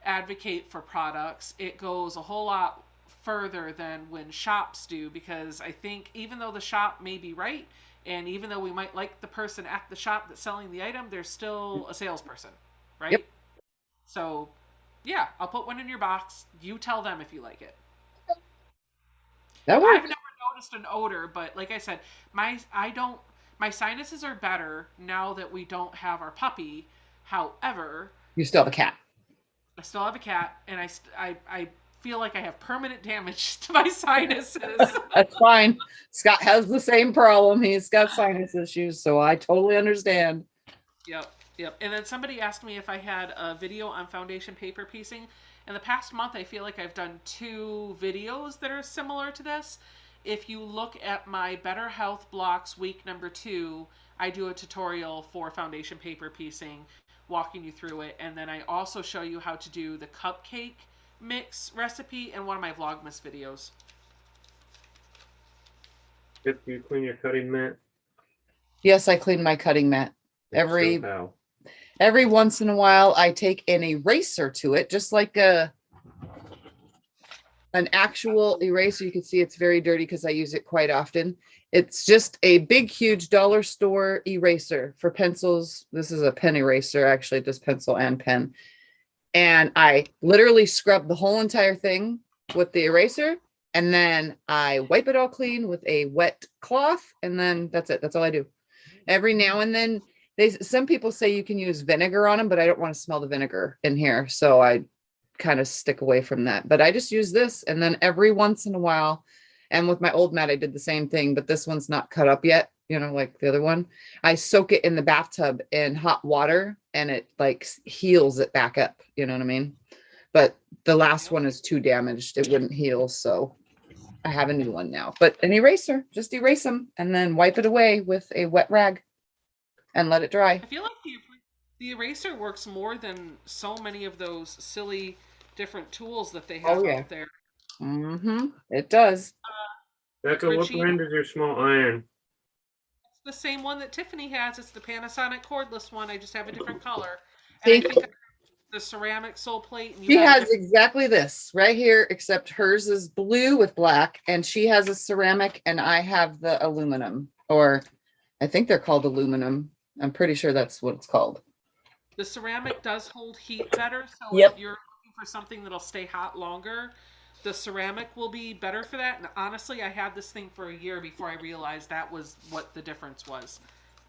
advocate for products, it goes a whole lot further than when shops do, because I think even though the shop may be right, and even though we might like the person at the shop that's selling the item, they're still a salesperson, right? Yep. So, yeah, I'll put one in your box. You tell them if you like it. That works. I've never noticed an odor, but like I said, my sinuses are better now that we don't have our puppy. However, You still have a cat. I still have a cat, and I feel like I have permanent damage to my sinuses. That's fine. Scott has the same problem. He's got sinus issues, so I totally understand. Yep. Yep. And then somebody asked me if I had a video on foundation paper piecing. In the past month, I feel like I've done 2 videos that are similar to this. If you look at my Better Health Blocks week number 2, I do a tutorial for foundation paper piecing, walking you through it. And then I also show you how to do the cupcake mix recipe in one of my Vlogmas videos. If you clean your cutting mat. Yes, I clean my cutting mat. Every How? every once in a while I take an eraser to it, just like an actual eraser. You can see it's very dirty because I use it quite often. It's just a big, huge dollar store eraser for pencils. This is a pen eraser, actually, just pencil and pen. And I literally scrub the whole entire thing with the eraser, and then I wipe it all clean with a wet cloth, and then that's it. That's all I do. Every now and then, some people say you can use vinegar on them, but I don't want to smell the vinegar in here, so I kind of stick away from that. But I just use this, and then every once in a while, and with my old mat, I did the same thing, but this one's not cut up yet, you know, like the other one. I soak it in the bathtub in hot water, and it like heals it back up, you know what I mean? But the last one is too damaged. It wouldn't heal, so I have a new one now. But an eraser, just erase them and then wipe it away with a wet rag and let it dry. I feel like the eraser works more than so many of those silly different tools that they have out there. Mm-hmm. It does. Becca, what Regina, brand is your small iron? it's the same one that Tiffany has. It's the Panasonic cordless one. I just have a different color. See? And I think I have the ceramic sole plate. And She has exactly this right here, except hers is blue with black, and she has a ceramic, and I have the aluminum, or I think they're called aluminum. I'm pretty sure that's what it's called. The ceramic does hold heat better, so Yep. if you're looking for something that'll stay hot longer, the ceramic will be better for that. And honestly, I had this thing for a year before I realized that was what the difference was.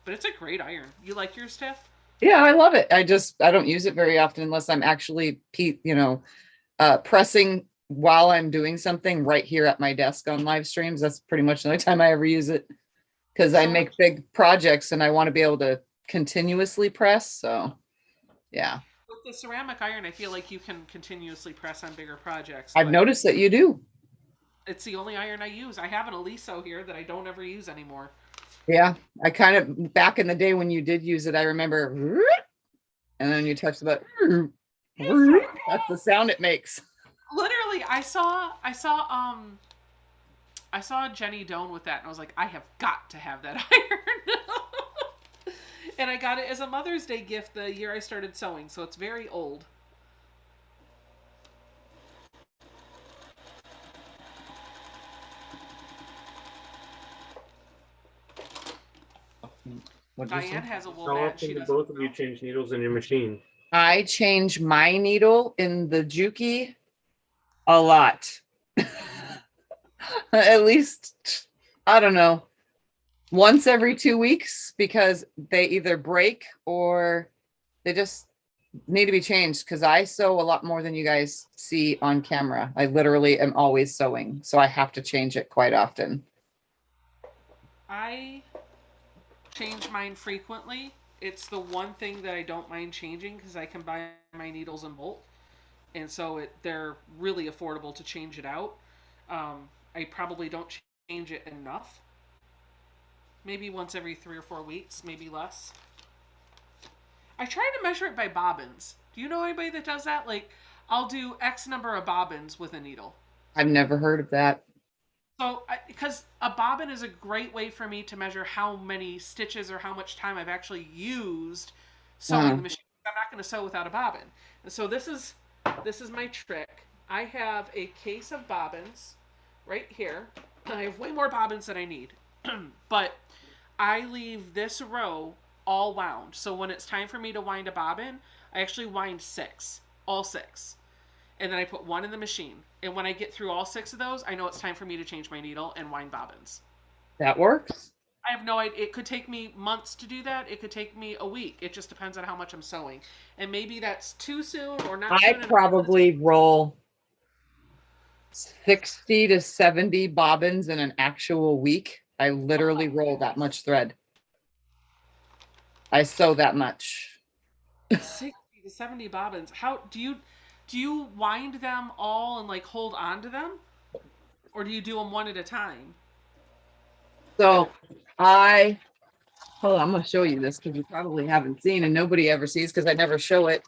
But it's a great iron. You like yours, Tiff? Yeah, I love it. I don't use it very often unless I'm actually, pressing while I'm doing something right here at my desk on live streams. That's pretty much the only time I ever use it, because I make big projects and I want to be able to continuously press. So, yeah. With the ceramic iron, I feel like you can continuously press on bigger projects. I've noticed that you do. It's the only iron I use. I have an Aliso here that I don't ever use anymore. Yeah, I kind of, back in the day when you did use it, I remember, and then you touch the button. That's the sound it makes. Literally, I saw Jenny Doan with that, and I was like, I have got to have that iron. And I got it as a Mother's Day gift the year I started sewing, so it's very old. Diane has a wool How mat. often She do doesn't both of you change needles in your machine? I change my needle in the Juki a lot. At least, I don't know, once every 2 weeks, because they either break or they just need to be changed, because I sew a lot more than you guys see on camera. I literally am always sewing, so I have to change it quite often. I change mine frequently. It's the one thing that I don't mind changing because I can buy my needles in bulk, and so they're really affordable to change it out. I probably don't change it enough. Maybe once every 3 or 4 weeks, maybe less. I try to measure it by bobbins. Do you know anybody that does that? Like, I'll do X number of bobbins with a needle. I've never heard of that. So, because a bobbin is a great way for me to measure how many stitches or how much time I've actually used sewing the machine. I'm not going to sew without a bobbin. And so this is my trick. I have a case of bobbins right here. I have way more bobbins than I need. But I leave this row all wound. So when it's time for me to wind a bobbin, I actually wind 6. All 6. And then I put 1 in the machine. And when I get through all 6 of those, I know it's time for me to change my needle and wind bobbins. That works. I have no idea. It could take me months to do that. It could take me a week. It just depends on how much I'm sewing. And maybe that's too soon or not I soon. probably roll 60 to 70 bobbins in an actual week. I literally roll that much thread. I sew that much. 60 to 70 bobbins. How do you wind them all and like hold on to them? Or do you do them one at a time? So hold on, I'm gonna show you this because you probably haven't seen and nobody ever sees because I never show it.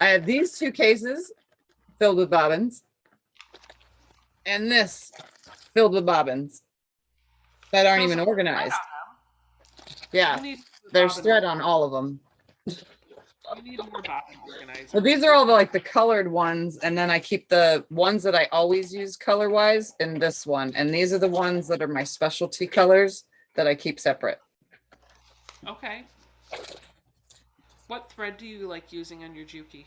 I have these 2 cases filled with bobbins and this filled with bobbins that aren't Those even are thread organized. on them. Yeah, You need there's bobbin- thread on all of them. You need more bobbin organizers. Well, these are all the colored ones, and then I keep the ones that I always use color wise in this one. And these are the ones that are my specialty colors that I keep separate. Okay. What thread do you like using on your Juki?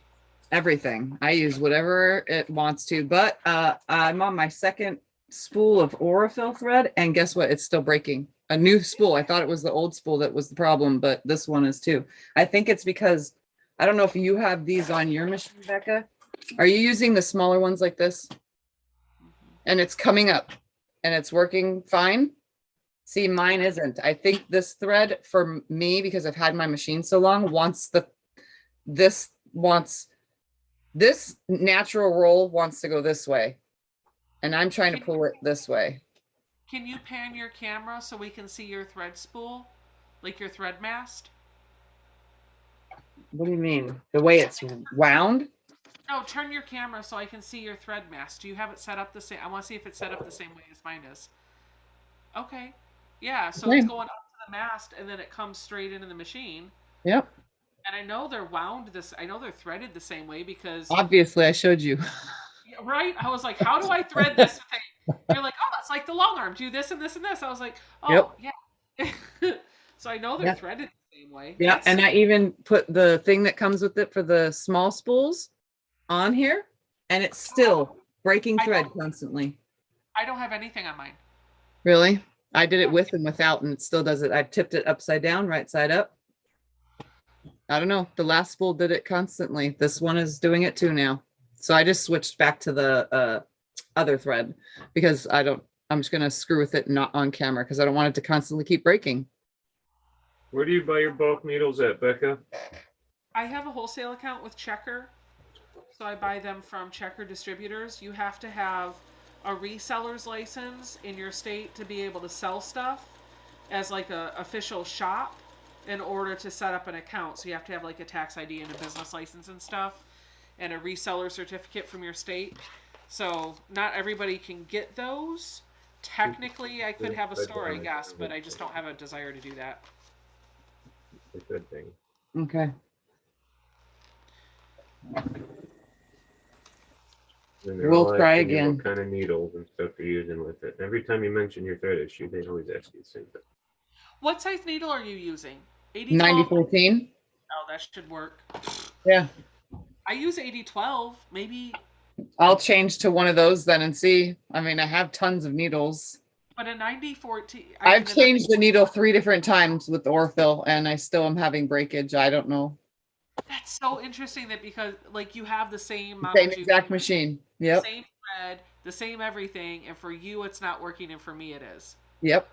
Everything. I use whatever it wants to, but I'm on my 2nd spool of Aurifil thread, and guess what? It's still breaking. A new spool. I thought it was the old spool that was the problem, but this one is too. I think it's because I don't know if you have these on your machine, Becca. Are you using the smaller ones like this? And it's coming up and it's working fine. See, mine isn't. I think this thread for me, because I've had my machine so long, this natural roll wants to go this way. And I'm trying to pull it this way. Can you pan your camera so we can see your thread spool? Like your thread mast? What do you mean? The way it's wound? No, turn your camera so I can see your thread mast. Do you have it set up the same? I want to see if it's set up the same way as mine is. Okay. Yeah, so it's going up to the mast and then it comes straight into the machine. Yep. And I know they're wound I know they're threaded the same way because Obviously I showed you. right? I was like, how do I thread this thing? You're like, oh, that's like the Longarm. Do this and this and this. I was like, oh, yeah. So I know they're threaded the same way. Yeah, That's and I even put the thing that comes with it for the small spools on here, and it's still breaking thread constantly. I don't have anything on mine. Really? I did it with and without, and it still does it. I tipped it upside down, right side up. I don't know. The last spool did it constantly. This one is doing it too now. So I just switched back to the other thread because I'm just going to screw with it not on camera because I don't want it to constantly keep breaking. Where do you buy your bulk needles at, Becca? I have a wholesale account with Checker. So I buy them from Checker distributors. You have to have a reseller's license in your state to be able to sell stuff as like a official shop in order to set up an account. So you have to have like a tax ID and a business license and stuff and a reseller certificate from your state. So not everybody can get those. Technically, I could have a store, I guess, but I just don't have a desire to do that. It's a good thing. Okay. We'll try again. What kind of needles and stuff you're using with it? Every time you mention your thread issue, they always ask you the same thing. What size needle are you using? 9014? Oh, that should work. Yeah. I use 8012, maybe. I'll change to one of those then and see. I mean, I have tons of needles. But a 9014. I've changed the needle 3 different times with the Orfil and I still am having breakage. I don't know. That's so interesting that because like you have the same Exact machine. Yep. Same thread, the same everything, and for you it's not working, and for me it is. Yep.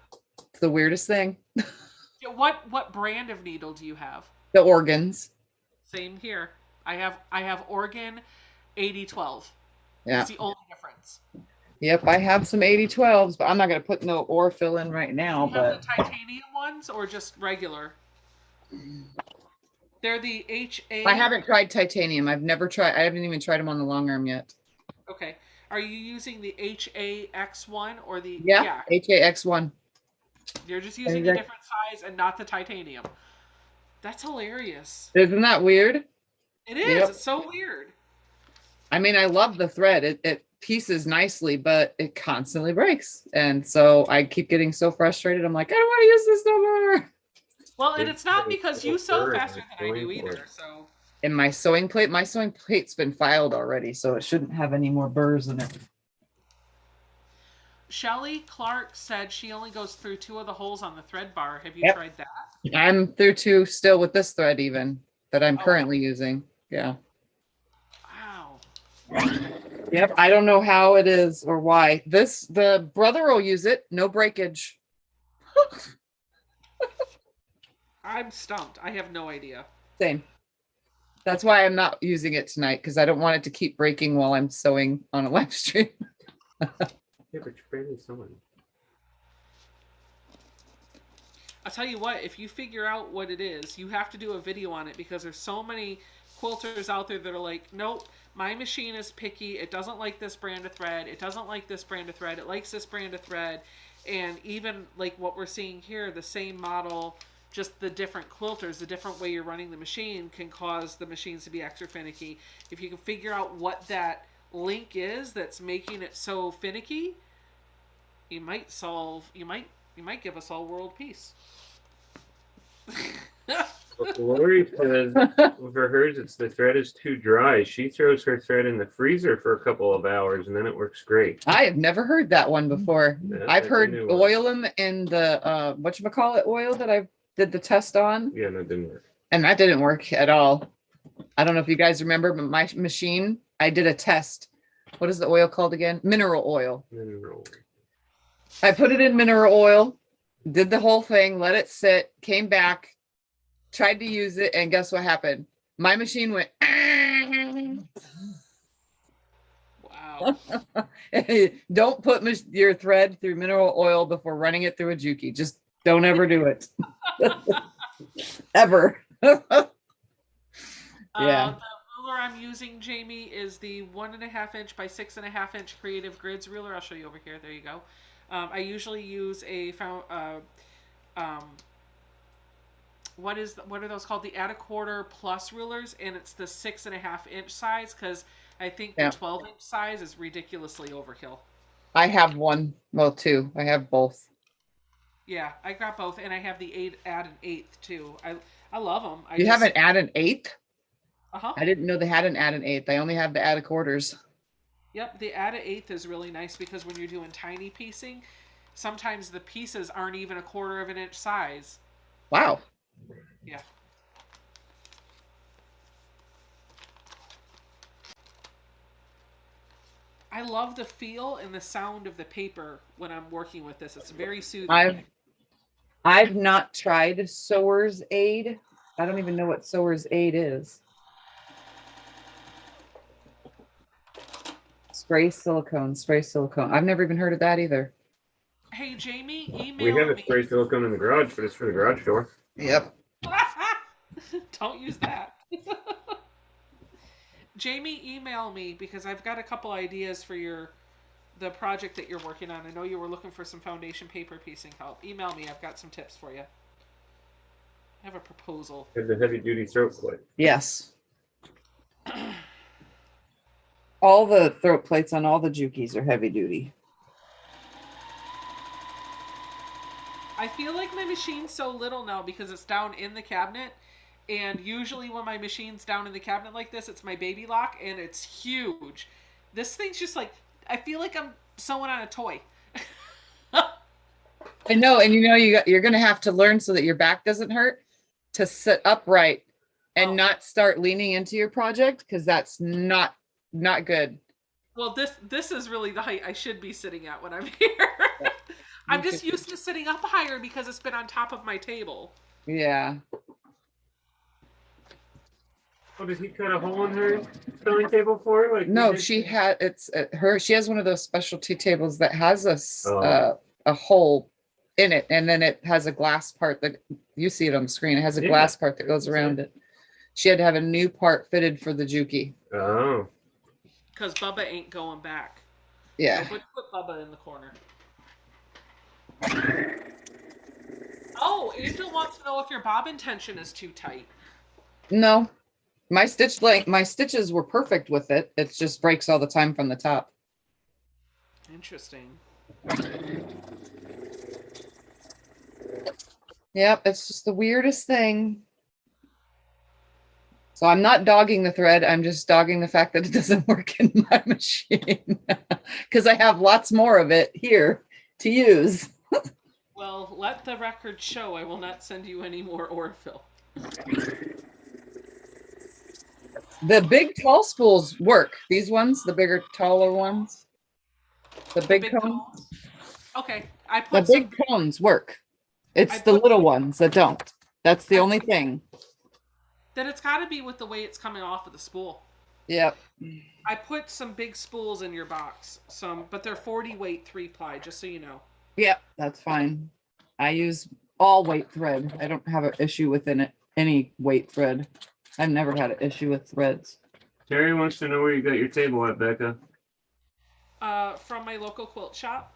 It's the weirdest thing. What brand of needle do you have? The organs. Same here. I have Organ 8012. Yeah. It's the only difference. Yep, I have some 8012s, but I'm not going to put no Orfil in right now. Do you have the titanium ones or just regular? They're the HA. I haven't tried titanium. I've never tried. I haven't even tried them on the Longarm yet. Okay. Are you using the HAX1 or the... Yeah. HAX1. You're just using the different size and not the titanium. That's hilarious. Isn't that weird? It is. Yep. It's so weird. I mean, I love the thread. It pieces nicely, but it constantly breaks. And so I keep getting so frustrated. I'm like, I don't want to use this no more. Well, and it's not because you sew faster than I do either. So. And my sewing plate's been filed already, so it shouldn't have any more burrs in it. Shelly Clark said she only goes through 2 of the holes on the thread bar. Have you tried that? I'm through 2 still with this thread even that I'm currently using. Yeah. Wow. Yep. I don't know how it is or why. The brother will use it. No breakage. I'm stumped. I have no idea. Same. That's why I'm not using it tonight, because I don't want it to keep breaking while I'm sewing on a live stream. Yeah, but you're barely sewing. I'll tell you what, if you figure out what it is, you have to do a video on it, because there's so many quilters out there that are like, nope, my machine is picky. It doesn't like this brand of thread. It doesn't like this brand of thread. It likes this brand of thread. And even like what we're seeing here, the same model, just the different quilters, the different way you're running the machine can cause the machines to be extra finicky. If you can figure out what that link is that's making it so finicky, you might give us all world peace. Lori says for hers, it's the thread is too dry. She throws her thread in the freezer for a couple of hours and then it works great. I have never heard that one before. Yeah, I've that's a heard new one. oil them in the whatchamacallit oil that I did the test on, Yeah, no, it didn't work. and that didn't work at all. I don't know if you guys remember, but my machine, I did a test. What is the oil called again? Mineral oil. Mineral. I put it in mineral oil, did the whole thing, let it sit, came back, tried to use it, and guess what happened? My machine went. Wow. Don't put your thread through mineral oil before running it through a juki. Just don't ever do it. Ever. Yeah. The ruler I'm using, Jamie, is the 1.5 inch by 6.5 inch Creative Grids ruler. I'll show you over here. There you go. I usually use a what are those called? The Add a Quarter Plus rulers, and it's the 6.5 inch size, because I think the 12 inch size is ridiculously overkill. I have one. Well, two. I have both. Yeah, I got both, and I have the add an eighth too. I love them. You haven't add an eighth? Uh-huh. I didn't know they had an add an eighth. I only have the add a quarters. Yep, the add an eighth is really nice, because when you're doing tiny piecing, sometimes the pieces aren't even 1/4 inch size. Wow. Yeah. I love the feel and the sound of the paper when I'm working with this. It's very soothing. I've not tried Sewer's Aid. I don't even know what Sewer's Aid is. Spray silicone. I've never even heard of that either. Hey, Jamie, email We have a me. spray silicone in the garage, but it's for the garage door. Yep. Don't use that. Jamie, email me, because I've got a couple ideas for the project that you're working on. I know you were looking for some foundation paper piecing help. Email me. I've got some tips for you. I have a proposal. Have the heavy duty throat plate. Yes. All the throat plates on all the Jukis are heavy duty. I feel like my machine's so little now because it's down in the cabinet. And usually when my machine's down in the cabinet like this, it's my baby lock, and it's huge. This thing's just like, I feel like I'm sewing on a toy. I know, and you're going to have to learn, so that your back doesn't hurt, to sit upright and not start leaning into your project, because that's not good. Well, this is really the height I should be sitting at when I'm here. I'm just used to sitting up higher because it's been on top of my table. Yeah. Oh, did he cut a hole in her sewing table for her? Like No, she has one of those specialty tables that has a hole in it, and then it has a glass part that you see it on the screen. It has a glass part that goes around it. She had to have a new part fitted for the Juki. Oh. Because Bubba ain't going back. Yeah. So put Bubba in the corner. Oh, Angel wants to know if your bobbin tension is too tight. No. My stitches were perfect with it. It just breaks all the time from the top. Interesting. Yep, it's just the weirdest thing. So I'm not dogging the thread. I'm just dogging the fact that it doesn't work in my machine, because I have lots more of it here to use. Well, let the record show I will not send you any more Orfill. The big tall spools work. These ones, the bigger, taller ones. The big cones. Okay, I The put big cones work. It's the little ones that don't. That's the only thing. then it's got to be with the way it's coming off of the spool. Yep. I put some big spools in your box, but they're 40 weight 3-ply, just so you know. Yep, that's fine. I use all weight thread. I don't have an issue with any weight thread. I've never had an issue with threads. Terry wants to know where you got your table at, Becca. From my local quilt shop.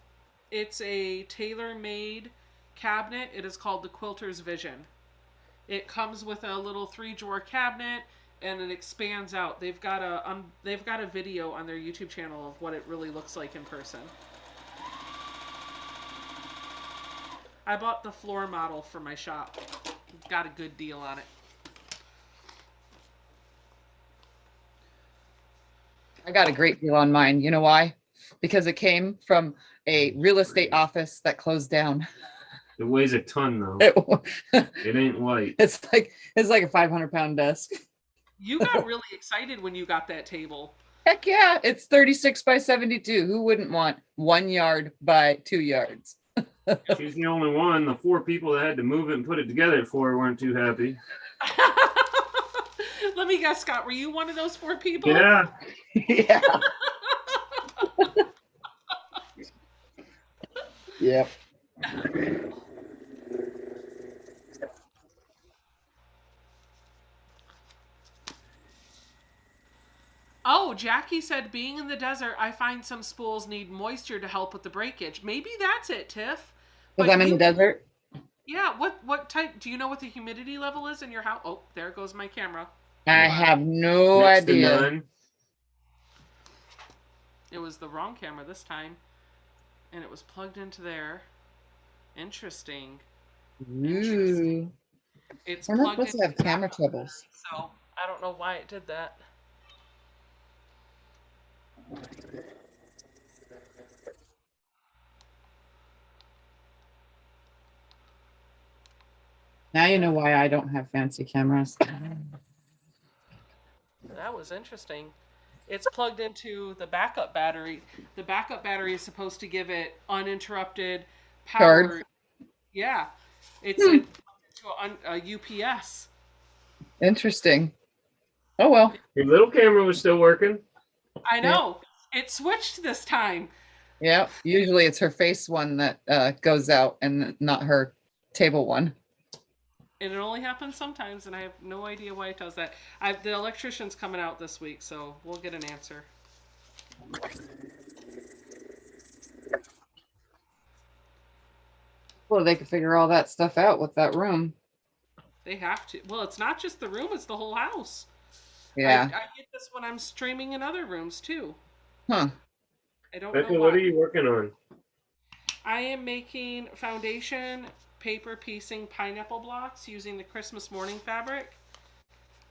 It's a tailor-made cabinet. It is called the Quilter's Vision. It comes with a little 3-drawer cabinet, and it expands out. They've got a video on their YouTube channel of what it really looks like in person. I bought the floor model for my shop. Got a good deal on it. I got a great deal on mine. You know why? Because it came from a real estate office that closed down. It weighs a ton though. It ain't light. It's like a 500-pound desk. You got really excited when you got that table. Heck yeah, it's 36 by 72. Who wouldn't want 1 yard by 2 yards? She's the only one. The 4 people that had to move it and put it together for her weren't too happy. Let me guess, Scott, were you one of those 4 people? Yeah. Yeah. Yep. Oh, Jackie said, being in the desert, I find some spools need moisture to help with the breakage. Maybe that's it, Tiff. Because I'm in the desert? Yeah, what type, do you know what the humidity level is in your house? Oh, there goes my camera. I have no Next to idea. none. It was the wrong camera this time. And it was plugged into there. Interesting. Ooh. It's We're not plugged supposed to have into camera troubles. So, I don't know why it did that. Now you know why I don't have fancy cameras. That was interesting. It's plugged into the backup battery. The backup battery is supposed to give it uninterrupted power. Charge. Yeah. It's plugged into a UPS. Interesting. Oh well. Your little camera was still working. I know. It switched this time. Yeah. Usually it's her face one that goes out and not her table one. And it only happens sometimes, and I have no idea why it does that. The electrician's coming out this week, so we'll get an answer. Well, they could figure all that stuff out with that room. They have to. Well, it's not just the room, it's the whole house. Yeah. I get this when I'm streaming in other rooms, too. Huh. I don't Becca, know what why. are you working on? I am making foundation paper piecing pineapple blocks using the Christmas morning fabric.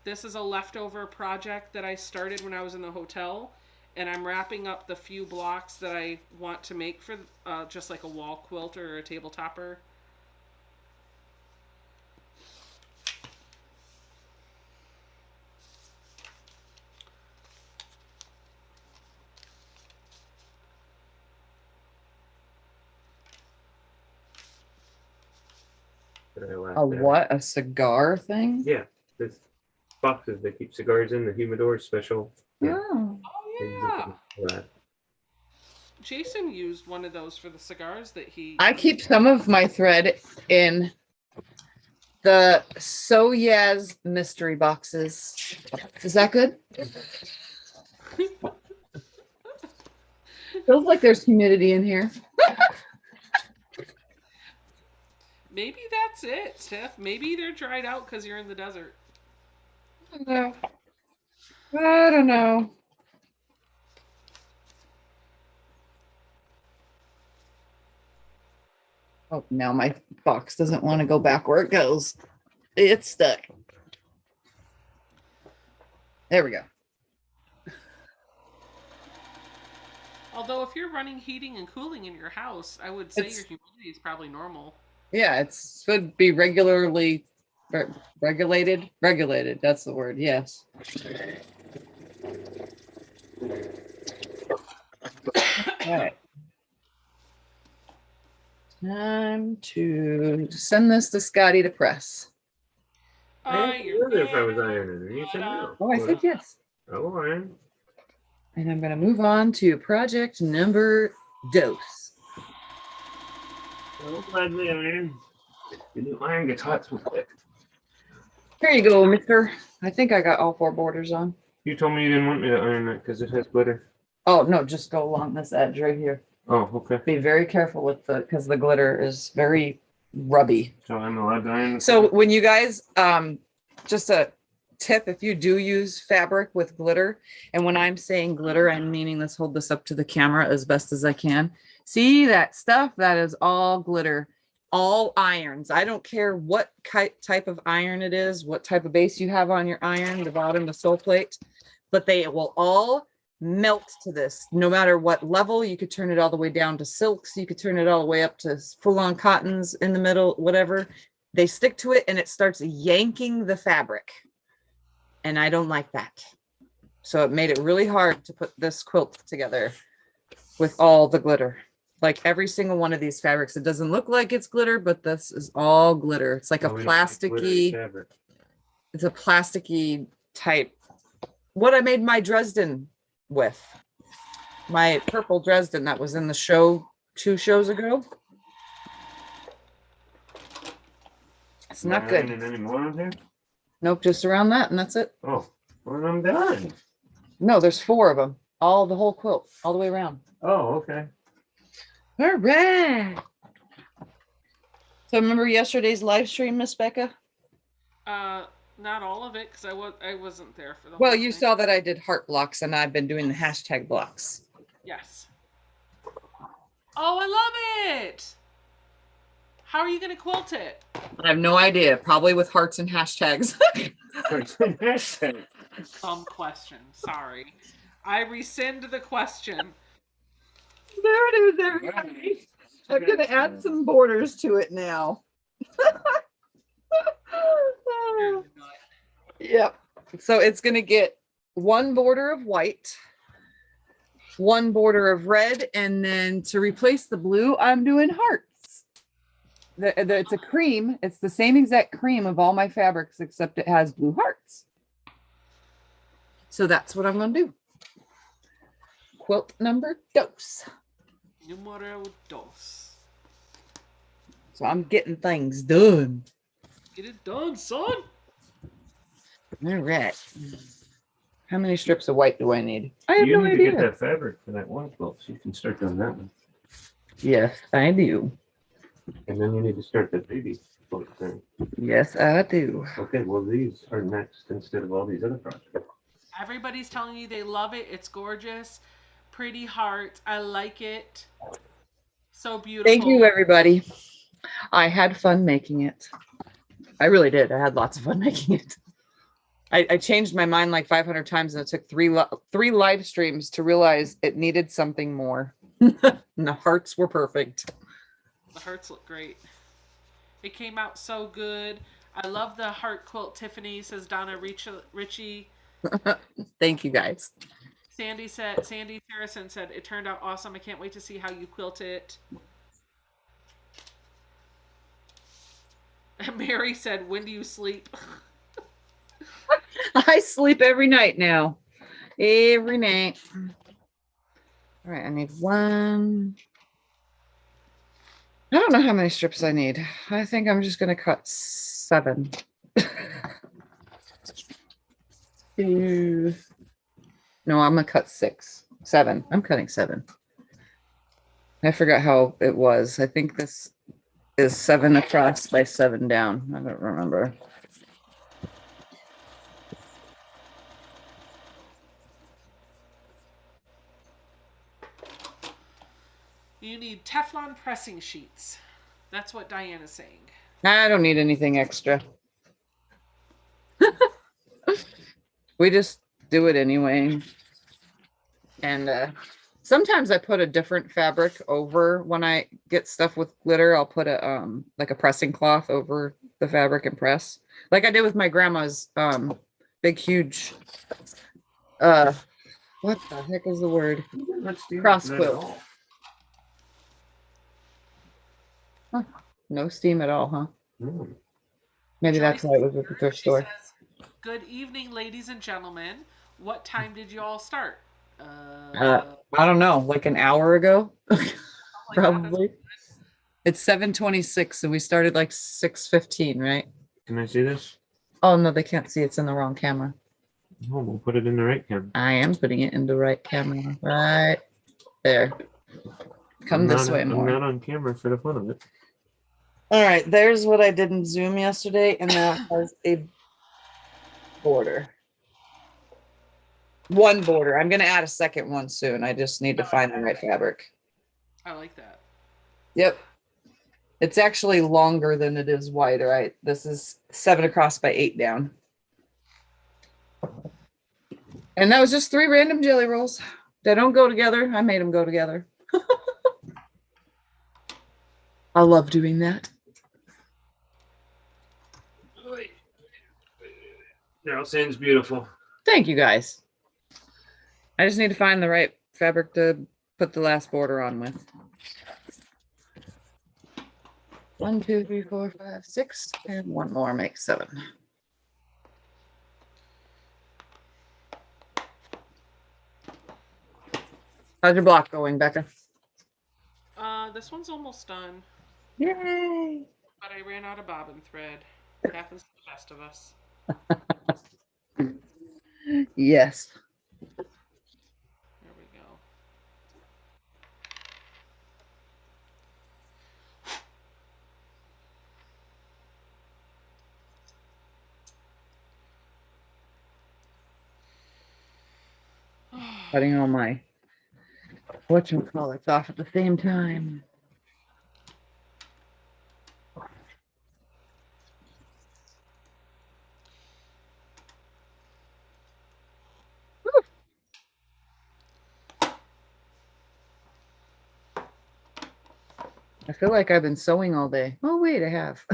This is a leftover project that I started when I was in the hotel, and I'm wrapping up the few blocks that I want to make for just like a wall quilt or a table topper. A what? A cigar thing? Yeah, this boxes that keep cigars in the humidor special. Yeah. Oh. Oh, yeah. Jason used one of those for the cigars that he... I keep some of my thread in the So Yes mystery boxes. Is that good? Feels like there's humidity in here. Maybe that's it, Tiff. Maybe they're dried out because you're in the desert. I don't know. Oh, now my box doesn't want to go back where it goes. It's stuck. There we go. Although if you're running heating and cooling in your house, I would say your humidity is probably normal. Yeah, it should be regularly regulated. Regulated, that's the word, yes. All right. Time to send this to Scotty to press. I asked you earlier if I was ironing, and you said no. Oh, I said yes. Oh, iron. And I'm going to move on to project number dose. Oh, glad we iron. The new iron gets hot so quick. Here you go, mister. I think I got all 4 borders on. You told me you didn't want me to iron that because it has glitter. Oh, no, just go along this edge right here. Oh, okay. Be very careful with because the glitter is very rubby. So I'm allowed to iron. So when you guys, just a tip, if you do use fabric with glitter, and when I'm saying glitter, I'm meaning, let's hold this up to the camera as best as I can. See that stuff? That is all glitter, all irons. I don't care what type of iron it is, what type of base you have on your iron, the bottom, the sole plate, but they will all melt to this no matter what level. You could turn it all the way down to silks, you could turn it all the way up to full-on cottons in the middle, whatever. They stick to it and it starts yanking the fabric, and I don't like that. So it made it really hard to put this quilt together with all the glitter. Like every single one of these fabrics, it doesn't look like it's glitter, but this is all glitter. It's like a plasticky, it's a plasticky type. What I made my Dresden with, my purple Dresden that was in the show 2 shows ago. It's not good. Any more on here? Nope, just around that and that's it. Oh, well, I'm done. No, there's 4 of them, all the whole quilt, all the way around. Oh, okay. All right. So remember yesterday's live stream, Miss Becca? Not all of it, because I wasn't there for the Well, whole you thing. saw that I did heart blocks and I've been doing the hashtag blocks. Yes. Oh, I love it. How are you going to quilt it? I have no idea. Probably with hearts and hashtags. Question. Sorry. I rescind the question. There it is, everybody. I'm going to add some borders to it now. Yep. So it's going to get 1 border of white, 1 border of red, and then to replace the blue, I'm doing hearts. It's a cream. It's the same exact cream of all my fabrics, except it has blue hearts. So that's what I'm going to do. Quilt number dos. Numero dos. So I'm getting things done. Get it done, son. All right. How many strips of white do I need? I have You no need idea. to get that fabric for that one quilt so you can start doing that one. Yes, I do. And then you need to start the baby quilt thing. Yes, I do. Okay, well, these are next instead of all these other projects. Everybody's telling you they love it. It's gorgeous. Pretty heart. I like it. So beautiful. Thank you, everybody. I had fun making it. I really did. I had lots of fun making it. I changed my mind like 500 times, and it took three live streams to realize it needed something more. And the hearts were perfect. The hearts look great. It came out so good. I love the heart quilt, Tiffany, says Donna Ritchie. Thank you, guys. Sandy Saracen said, it turned out awesome. I can't wait to see how you quilt it. And Mary said, when do you sleep? I sleep every night now. Every night. All right, I need 1. I don't know how many strips I need. I think I'm just going to cut 7. 2. No, I'm going to cut 6. 7. I'm cutting 7. I forgot how it was. I think this is 7 across by 7 down. I don't remember. You need Teflon pressing sheets. That's what Diane is saying. I don't need anything extra. We just do it anyway. And sometimes I put a different fabric over when I get stuff with glitter. I'll put a like a pressing cloth over the fabric and press. Like I did with my grandma's big huge what the heck is the word? Cross quilt. Huh. No steam at all, huh? Maybe that's Joyce why it is was at the here. thrift She store. says, "Good evening, ladies and gentlemen. What time did you all start?" I don't know, like an hour ago, Something like that. That's probably. It's 7:26, and we started like 6:15, right? Can I see this? Oh no, they can't see. It's in the wrong camera. No, we'll put it in the right camera. I am putting it in the right camera, right there. Come this way I'm more. not on camera for the fun of it. All right, there's what I did in Zoom yesterday, and that has a border. One border. I'm gonna add a second one soon. I just need to find the right fabric. I like that. Yep. It's actually longer than it is wide, right? This is 7 across by 8 down. And that was just 3 random jelly rolls. They don't go together. I made them go together. I love doing that. Daryl Sand's beautiful. Thank you guys. I just need to find the right fabric to put the last border on with. 1, 2, 3, 4, 5, 6, and one more makes 7. How's your block going, Becca? This one's almost done, Yay! but I ran out of bobbin thread. It happens to the best of us. Yes. There we go. Cutting all my whatchamacallits off at the same time. I feel like I've been sewing all day. Oh, wait, I have.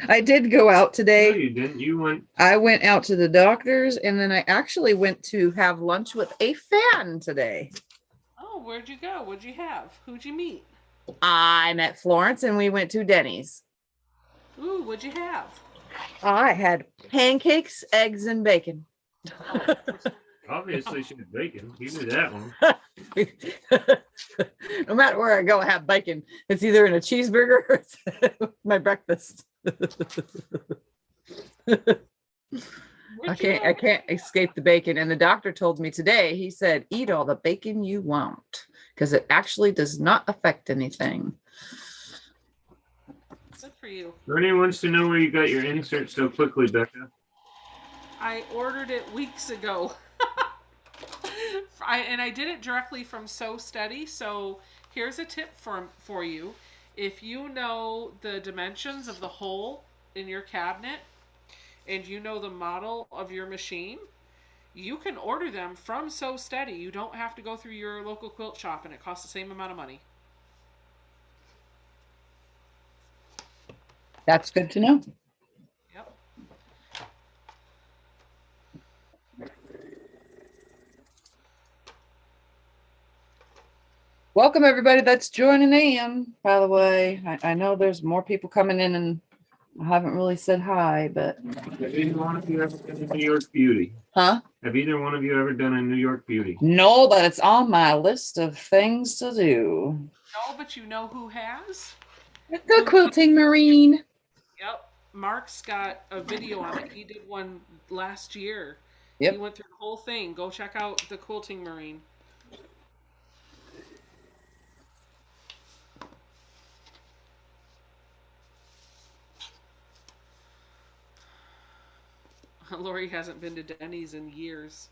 I did go out No, today. you didn't. You went. I went out to the doctor's, and then I actually went to have lunch with a fan today. Oh, where'd you go? What'd you have? Who'd you meet? I met Florence, and we went to Denny's. Ooh, what'd you have? I had pancakes, eggs, and bacon. Obviously, she had bacon. You knew that one. No matter where I go, I have bacon. It's either in a cheeseburger or it's my breakfast. I can't escape the bacon. And the doctor told me today, he said, eat all the bacon you want, because it actually does not affect anything. Good for you. Bernie wants to know where you got your insert so quickly, Becca. I ordered it weeks ago. I did it directly from Sew Steady. So here's a tip for you. If you know the dimensions of the hole in your cabinet and you know the model of your machine, you can order them from Sew Steady. You don't have to go through your local quilt shop, and it costs the same amount of money. That's good to know. Yep. Welcome everybody that's joining in, by the way. I know there's more people coming in, and I haven't really said hi, but Have either one of you ever done a New York Beauty? huh? Have either one of you ever done a New York Beauty? No, but it's on my list of things to do. No, but you know who has? The Quilting Marine. Yep. Mark's got a video on it. He did one last year. Yep. He went through the whole thing. Go check out the Quilting Marine. Lori hasn't been to Denny's in years.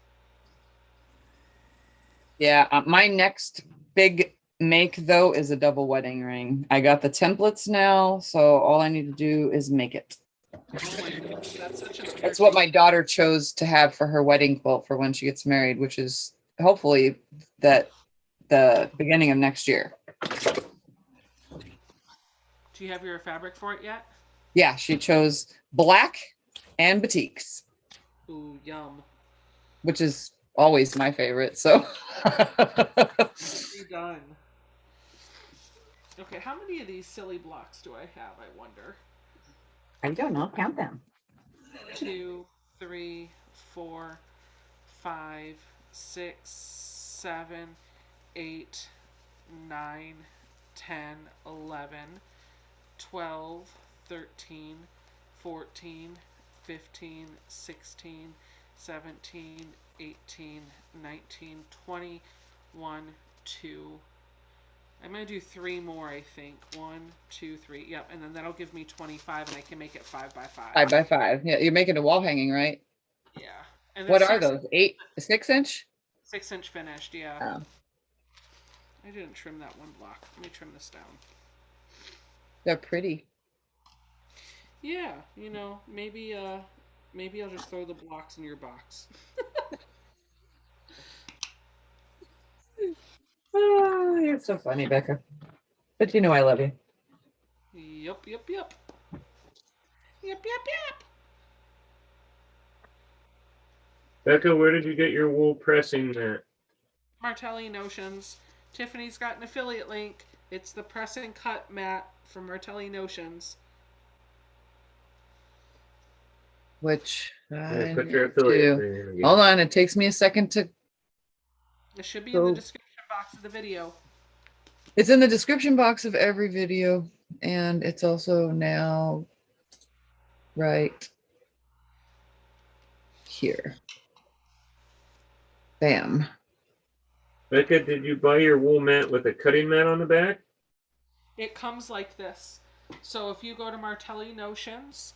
Yeah, my next big make though is a double wedding ring. I got the templates now, so all I need to do is make it. Oh my goodness, that's such a That's what my daughter chose to have for her wedding quilt for when she gets married, which is hopefully the beginning of next year. Do you have your fabric for it yet? Yeah, she chose black and batiks, Ooh, yum. which is always my favorite. So Done. Okay, how many of these silly blocks do I have, I wonder? I don't know. Count them. 2, 3, 4, 5, 6, 7, 8, 9, 10, 11, 12, 13, 14, 15, 16, 17, 18, 19, 20, 1, 2. I'm going to do 3 more, I think. 1, 2, 3. Yep. And then that'll give me 25 and I can make it 5 by 5. 5 by 5. Yeah, you're making a wall hanging, right? Yeah. And What they're are those? 6 inch? 6-inch finished, yeah. Oh. I didn't trim that one block. Let me trim this down. They're pretty. Yeah, you know, maybe I'll just throw the blocks in your box. Oh, you're so funny, Becca. But you know I love you. Yep. Yep. Becca, where did you get your wool pressing mat? Martelli Notions. Tiffany's got an affiliate link. It's the press and cut mat from Martelli Notions. Which Yeah, I put your need affiliate to- thing in again. Hold on, it takes me a second to. It should be in the description box of the video. It's in the description box of every video, and it's also now right here. Bam. Becca, did you buy your wool mat with a cutting mat on the back? It comes like this. So if you go to Martelli Notions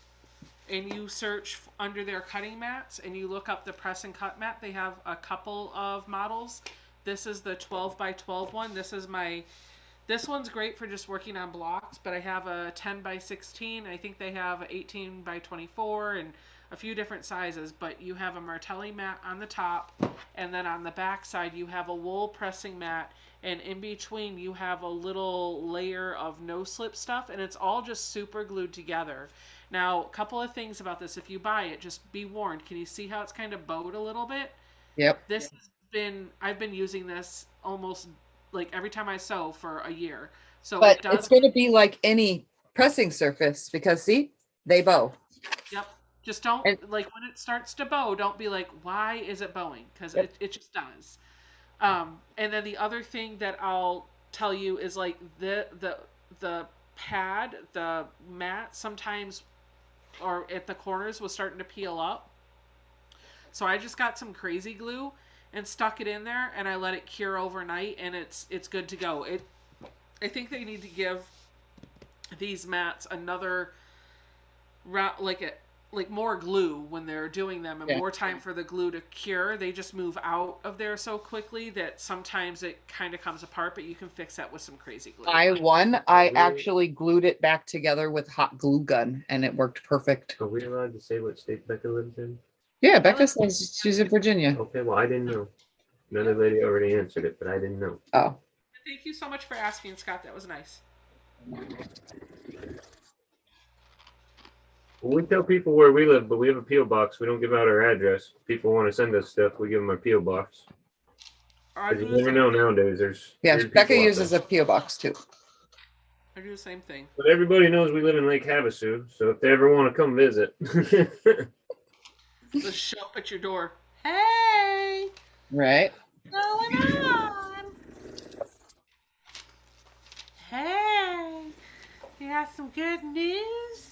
and you search under their cutting mats and you look up the press and cut mat, they have a couple of models. This is the 12 by 12 one. This one's great for just working on blocks, but I have a 10 by 16. I think they have a 18 by 24 and a few different sizes, but you have a Martelli mat on the top, and then on the back side you have a wool pressing mat, and in between you have a little layer of no slip stuff, and it's all just super glued together. Now, a couple of things about this. If you buy it, just be warned. Can you see how it's kind of bowed a little bit? Yep. I've been using this almost like every time I sew for a year. So But it does. it's going to be like any pressing surface because see, they bow. Yep. Just don't, And- like, when it starts to bow, don't be like, why is it bowing? Because Yep. it just does. And then the other thing that I'll tell you is, like, the pad, the mat, sometimes, or at the corners, was starting to peel up. So I just got some crazy glue and stuck it in there, and I let it cure overnight, and it's good to go. I think they need to give these mats another like more glue when they're doing them, and Yeah. more time for the glue to cure. They just move out of there so quickly that sometimes it kind of comes apart, but you can fix that with some crazy glue. I actually glued it back together with hot glue gun and it worked perfect. Are we allowed to say what state Becca lives in? Yeah, Becca says she's in Virginia. Okay, well, I didn't know. Another lady already answered it, but I didn't know. Oh, Thank you so much for asking, Scott. That was nice. Well, we tell people where we live, but we have a P.O. box. We don't give out our address. People want to send us stuff, we give them our P.O. box. I 'Cause do you the never same know thing. nowadays. There's yeah, weird Becca people out uses there. a PO box too. I do the same thing. But everybody knows we live in Lake Havasu, so if they ever want to come visit. Let's show up at your door. Hey, Right? what's going on? Hey, you got some good news?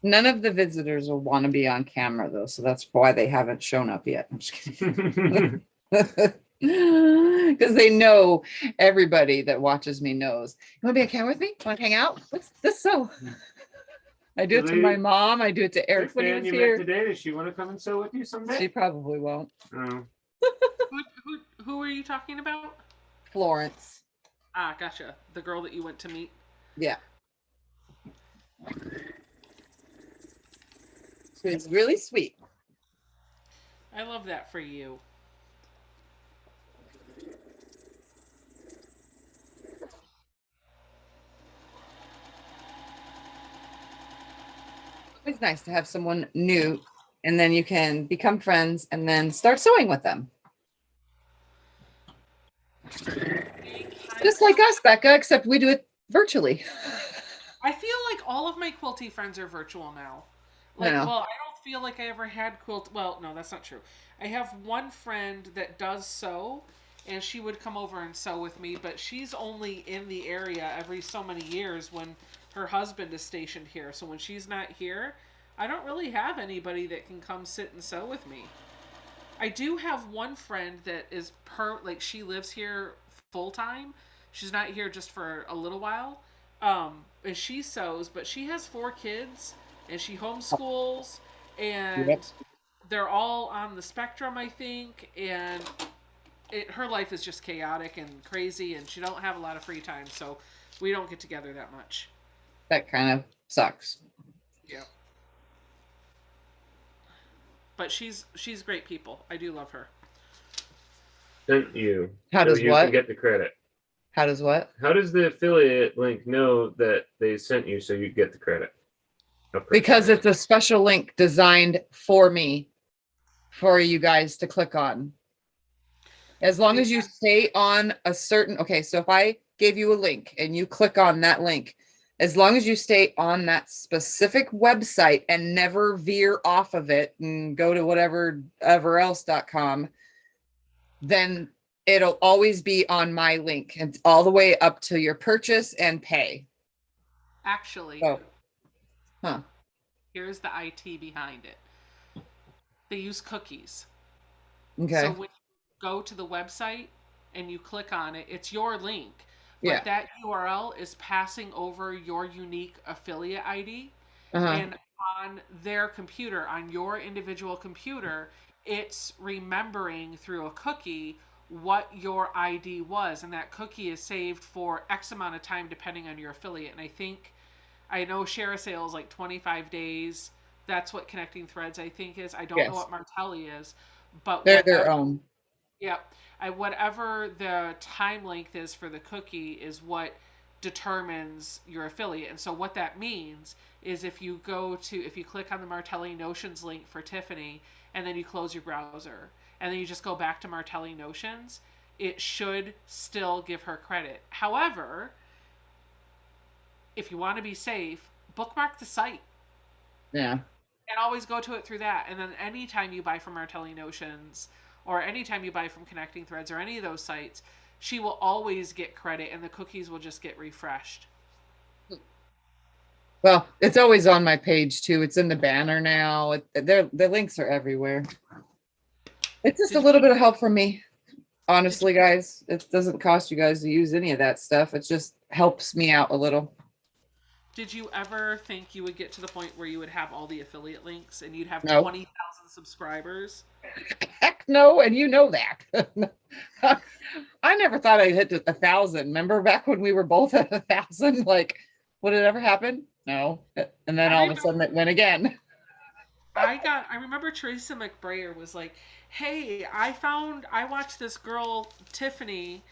None of the visitors will want to be on camera though, so that's why they haven't shown up yet. I'm just kidding. Because they know everybody that watches me knows. You want to be on camera with me? Want to hang out? What's this so? I do it to my mom. I do it to Eric when he was You met here. today. Does she want to come and sew with you She someday? probably won't. Oh. Who are you talking about? Florence. Ah, gotcha. The girl that you went to meet. Yeah. She was really sweet. I love that for you. It's nice to have someone new, and then you can become friends and then start sewing with them. Just like us, Becca, except we do it virtually. I feel like all of my quilty friends are virtual now. Like, Yeah. well, I don't feel like I ever had quilt. Well, no, that's not true. I have one friend that does sew, and she would come over and sew with me, but she's only in the area every so many years when her husband is stationed here. So when she's not here, I don't really have anybody that can come sit and sew with me. I do have one friend that is like she lives here full time. She's not here just for a little while. And she sews, but she has 4 kids and she homeschools and Yep. they're all on the spectrum, I think, and her life is just chaotic and crazy and she don't have a lot of free time, so we don't get together that much. That kind of sucks. Yeah. But she's great people. I do love her. Sent you. How so does you what? can get the credit. How does what? How does the affiliate link know that they sent you so you get the credit? Because it's a special link designed for me, for you guys to click on. As long as you stay on a certain, okay, so if I gave you a link and you click on that link, as long as you stay on that specific website and never veer off of it and go to whatever else.com, then it'll always be on my link and all the way up to your purchase and pay. Actually, here's the IT behind it. They use cookies. Okay. So when you go to the website and you click on it, it's your link. But Yeah. that URL is passing over your unique affiliate ID. Uh-huh. And on their computer, on your individual computer, it's remembering through a cookie what your ID was. And that cookie is saved for X amount of time depending on your affiliate. And I know Share a Sale is like 25 days. That's what Connecting Threads, I think, is. I don't know what Martelli is. But they're their own. Yep. Whatever the time length is for the cookie is what determines your affiliate. And so what that means is if you click on the Martelli Notions link for Tiffany and then you close your browser and then you just go back to Martelli Notions, it should still give her credit. However, if you want to be safe, bookmark the site. Yeah. And always go to it through that. And then anytime you buy from Martelli Notions or anytime you buy from Connecting Threads or any of those sites, she will always get credit and the cookies will just get refreshed. Well, it's always on my page too. It's in the banner now. The links are everywhere. It's just a little bit of help from me. Honestly, guys, it doesn't cost you guys to use any of that stuff. It just helps me out a little. Did you ever think you would get to the point where you would have all the affiliate links and you'd have No. 20,000 subscribers? Heck no, and you know that. I never thought I'd hit 1,000. Remember back when we were both at 1,000? Like, would it ever happen? No. And then all of a sudden it went again. I remember Teresa McBrayer was like, hey, I watched this girl, Tiffany,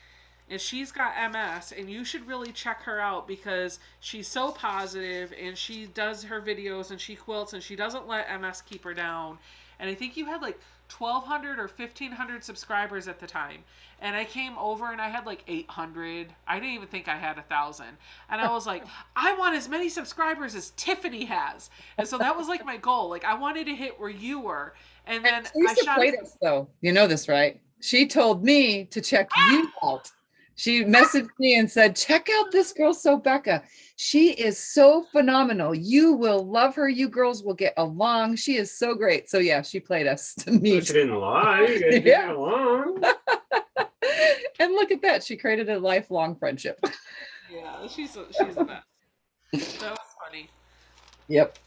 and she's got MS, and you should really check her out because she's so positive and she does her videos and she quilts and she doesn't let MS keep her down. And I think you had like 1,200 or 1,500 subscribers at the time. And I came over and I had like 800. I didn't even think I had 1,000. And I was like, I want as many subscribers as Tiffany has. And so that was like my goal. Like I wanted to hit where you were. And then I shot played us though. You know this, right? She told me to check you out. She messaged me and said, check out this girl, Becca. She is so phenomenal. You will love her. You girls will get along. She is so great. So yeah, she played us to meet. She didn't lie. You guys get along. And look at that. She created a lifelong friendship. Yeah, she's the best. That was funny. Yep.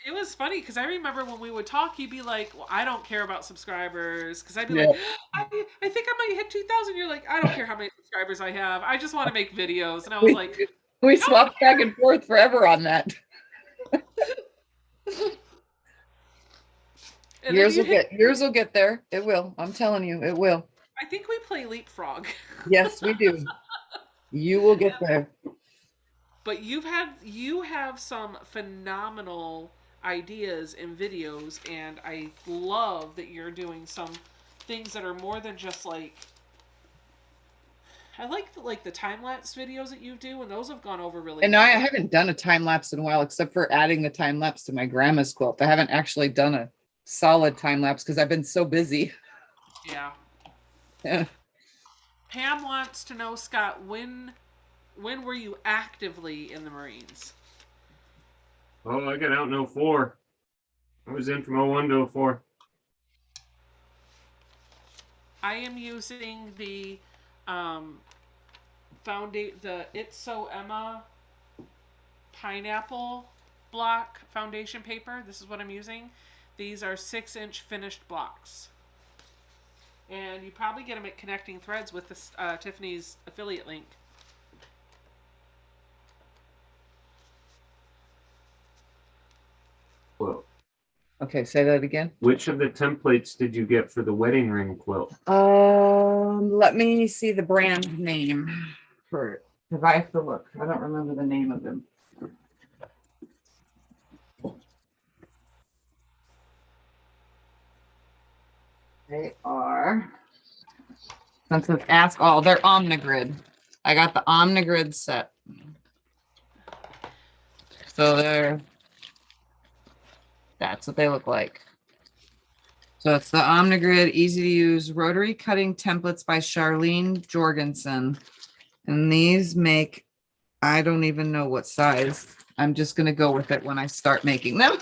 It was funny because I remember when we would talk, you'd be like, well, I don't care about subscribers. Because I'd be like, I think I might hit 2,000. You're like, I don't care how many subscribers I have. I just want to make videos. And I was like, we swapped back and forth forever on that. Years will get there. It will. I'm telling you, it will. I think we play Leapfrog. Yes, we do. You will get there. But you have some phenomenal ideas and videos, and I love that you're doing some things that are more than just like I like the time lapse videos that you do, and those have gone over really And well. I haven't done a time lapse in a while, except for adding the time lapse to my grandma's quilt. I haven't actually done a solid time lapse because I've been so busy. Yeah. Yeah. Pam wants to know, Scott, when were you actively in the Marines? Oh, I got out in 04. I was in from 01 to 04. I am using the the It's So Emma pineapple block foundation paper. This is what I'm using. These are 6-inch finished blocks. And you probably get them at Connecting Threads with this, Tiffany's affiliate link. Quilt. Okay, say that again. Which of the templates did you get for the wedding ring quilt? Let me see the brand name for it. If I have to look, I don't remember the name of them. They are. Since it's ask all, they're Omnigrid. I got the Omnigrid set. So that's what they look like. So it's the Omnigrid easy to use rotary cutting templates by Charlene Jorgensen. And these make, I don't even know what size. I'm just going to go with it when I start making them.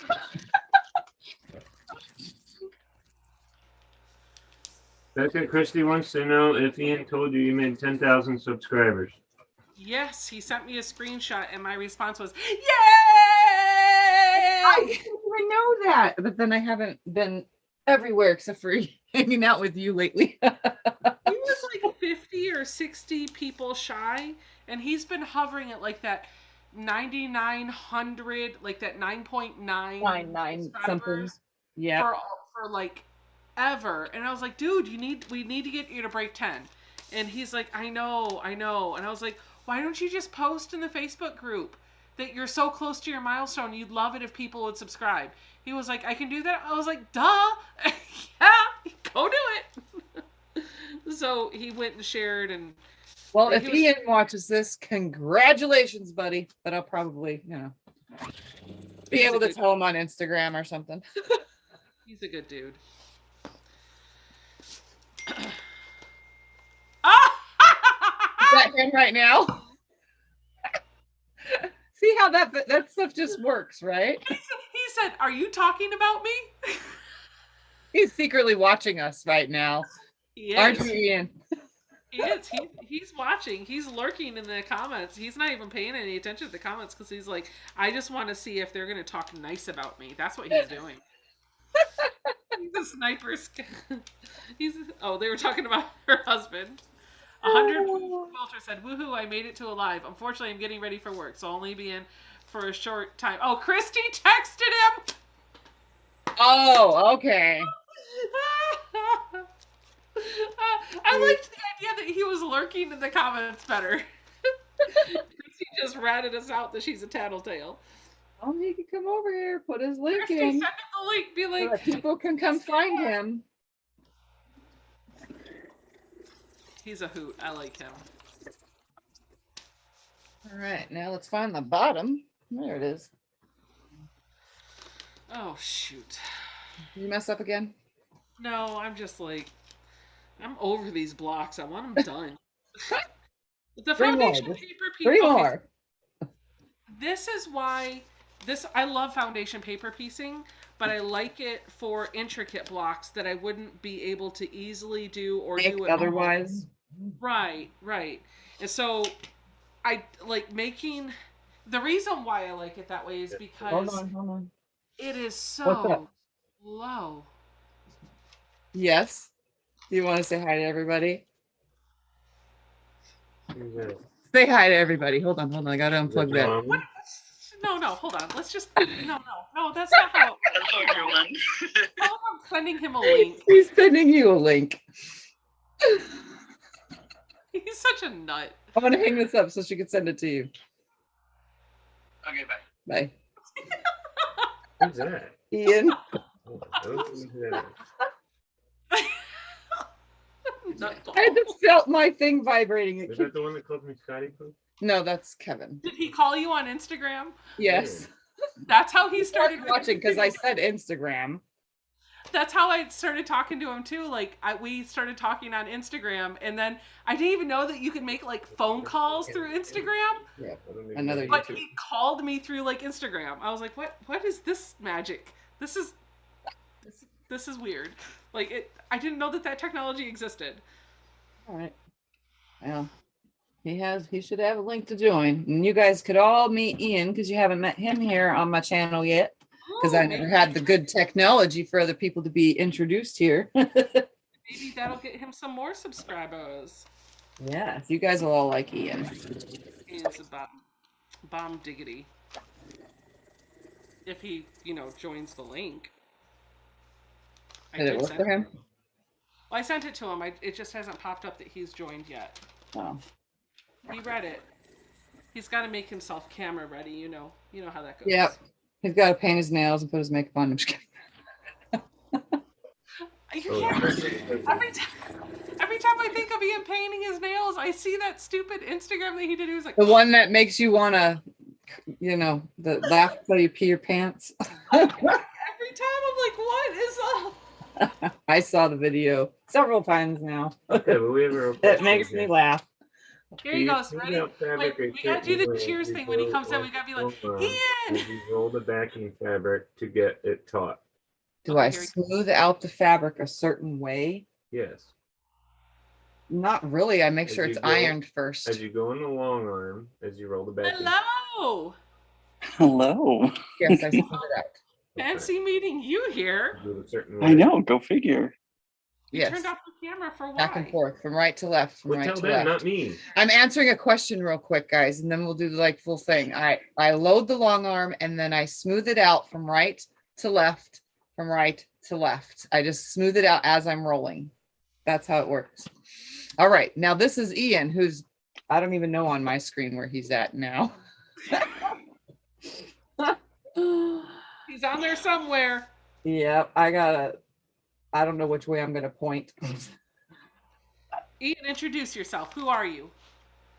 Becca Christie wants to know if Ian told you made 10,000 subscribers. Yes, he sent me a screenshot, and my response was, "Yay!" I didn't even know that, but then I haven't been everywhere except for hanging out with you lately. He was like 50 or 60 people shy, and he's been hovering at like that 9,900, like that 9.9 9 something. subscribers Yeah. for like ever. And I was like, dude, we need to get you to break 10. And he's like, I know. And I was like, why don't you just post in the Facebook group that you're so close to your milestone, you'd love it if people would subscribe. He was like, I can do that. I was like, duh. Yeah, go do it. So he went and shared, and Well, if Ian watches this, congratulations, buddy. But I'll probably, be able to tell him on Instagram or something. He's a good dude. Is that him right now? See how that stuff just works, right? He said, "Are you talking about me?" He's secretly watching us right now. He Aren't is. you, Ian? He is. He's watching. He's lurking in the comments. He's not even paying any attention to the comments because he's like, I just want to see if they're going to talk nice about me. That's what he's doing. He's a sniper. They were talking about her husband. 100 Walter said, "Woohoo! I made it to alive. Unfortunately, I'm getting ready for work, so I'll only be in for a short time." Oh, Christy texted him. Oh, okay. I liked the idea that he was lurking in the comments better. Christy just ratted us out that she's a tattletale. Oh, he can come over here, put his link Christy, in. send him the link. Be So like, that people can come find him. he's a hoot. I like him. All right, now let's find the bottom. There it is. Oh, shoot. Did you mess up again? No, I'm just like, I'm over these blocks. I want them done. The Three more, foundation just paper piece. Three more. This is why I love foundation paper piecing, but I like it for intricate blocks that I wouldn't be able to easily do or Make do it otherwise. Right. And so I like making, the reason why I like it that way is because Hold on. it is What's so up? low. Yes. Do you want to say hi to everybody? Say hi to everybody. Hold on. I gotta unplug that. What? No, hold on. Let's just no, that's not how. Hello, everyone. I'm sending him a link. He's sending you a link. He's such a nut. I'm gonna hang this up so she can send it to you. Okay, bye. Bye. Who's that? Ian. Who's that? I just felt my thing vibrating. Is that the one that calls me Scotty Poo? No, that's Kevin. Did he call you on Instagram? Yes. That's how he He started started watching because I said Instagram. That's how I started talking to him too. Like we started talking on Instagram, and then I didn't even know that you could make like phone calls through Instagram. Yeah, another But YouTube. he called me through like Instagram. I was like, what is this magic? This is weird. Like I didn't know that technology existed. All right. Well, he should have a link to join. And you guys could all meet Ian because you haven't met him here on my channel yet. Because I never had the good technology for other people to be introduced here. Maybe that'll get him some more subscribers. Yeah, you guys will all like Ian. Ian's a bomb diggity. If he, joins the link. Did it work for him? Well, I sent it to him. It just hasn't popped up that he's joined yet. Oh. He read it. He's got to make himself camera ready. You know how that goes. Yep. He's got to paint his nails and put his makeup on. I'm just kidding. Every time I think of Ian painting his nails, I see that stupid Instagram that he did. He was like, The one that makes you want to, the laugh till you pee your pants. every time I'm like, what is up? I saw the video several times now. Okay, but we have a It makes me laugh. Here he goes. Ready? Wait, we gotta do the cheers thing when he comes in. We gotta be like, Ian! You roll the backing fabric to get it taut. Do I smooth out the fabric a certain way? Yes. Not really. I make As sure you it's go- ironed first. As you go in the long arm, as you roll the backing. Hello! Hello. Yes, I smooth it out. Fancy meeting you here. Do a certain I way. know. Go figure. You Yes. turned off the camera for why? Back and forth, from right to left, from Well, right tell to them, left. not me. I'm answering a question real quick, guys, and then we'll do the full thing. I load the long arm and then I smooth it out from right to left, from right to left. I just smooth it out as I'm rolling. That's how it works. All right, now this is Ian, who's, I don't even know on my screen where he's at now. He's on there somewhere. Yep, I don't know which way I'm gonna point. Ian, introduce yourself. Who are you?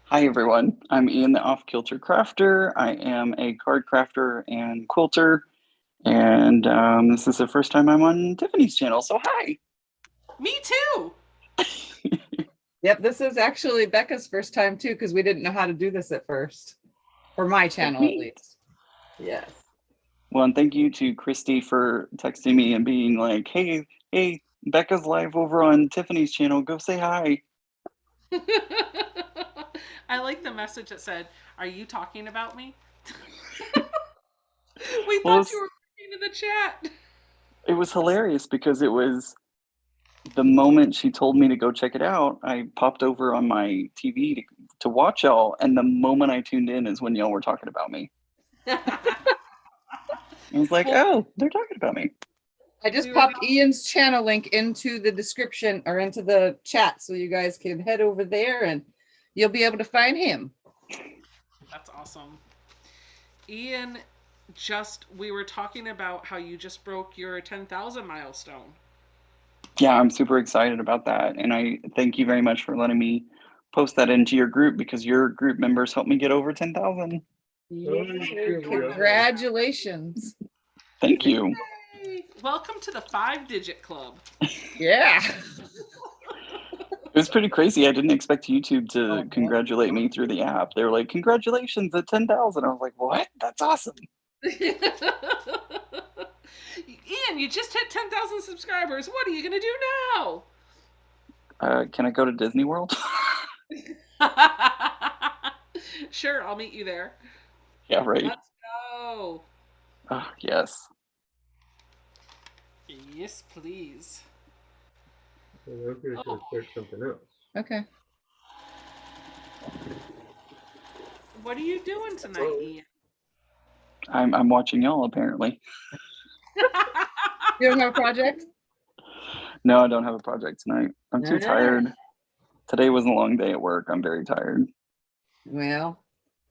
Hi, everyone. I'm Ian, the Off-Kilter Crafter. I am a card crafter and quilter. And this is the first time I'm on Tiffany's channel, so hi. Me too. Yep, this is actually Becca's first time too, because we didn't know how to do this at first. For my channel, at least. Yes. Well, and thank you to Christy for texting me and being like, hey, Becca's live over on Tiffany's channel. Go say hi. I like the message that said, "Are you talking about me?" We Well, thought you were in the chat. It was hilarious because it was the moment she told me to go check it out, I popped over on my TV to watch y'all, and the moment I tuned in is when y'all were talking about me. I was like, oh, they're talking about me. I just popped Ian's channel link into the description or into the chat so you guys can head over there and you'll be able to find him. That's awesome. Ian, we were talking about how you just broke your 10,000 milestone. Yeah, I'm super excited about that. And I thank you very much for letting me post that into your group because your group members helped me get over 10,000. Congratulations. Thank you. Yay. Welcome to the 5-digit club. Yeah. It was pretty crazy. I didn't expect YouTube to congratulate me through the app. They were like, congratulations at 10,000. I was like, what? That's awesome. Ian, you just hit 10,000 subscribers. What are you going to do now? Can I go to Disney World? Sure, I'll meet you there. Yeah, right. Let's go. Oh, yes. Yes, please. I'm going to search something else. Okay. What are you doing tonight, Ian? I'm watching y'all apparently. You don't have a project? No, I don't have a project tonight. I'm too tired. Today was a long day at work. I'm very tired. Well,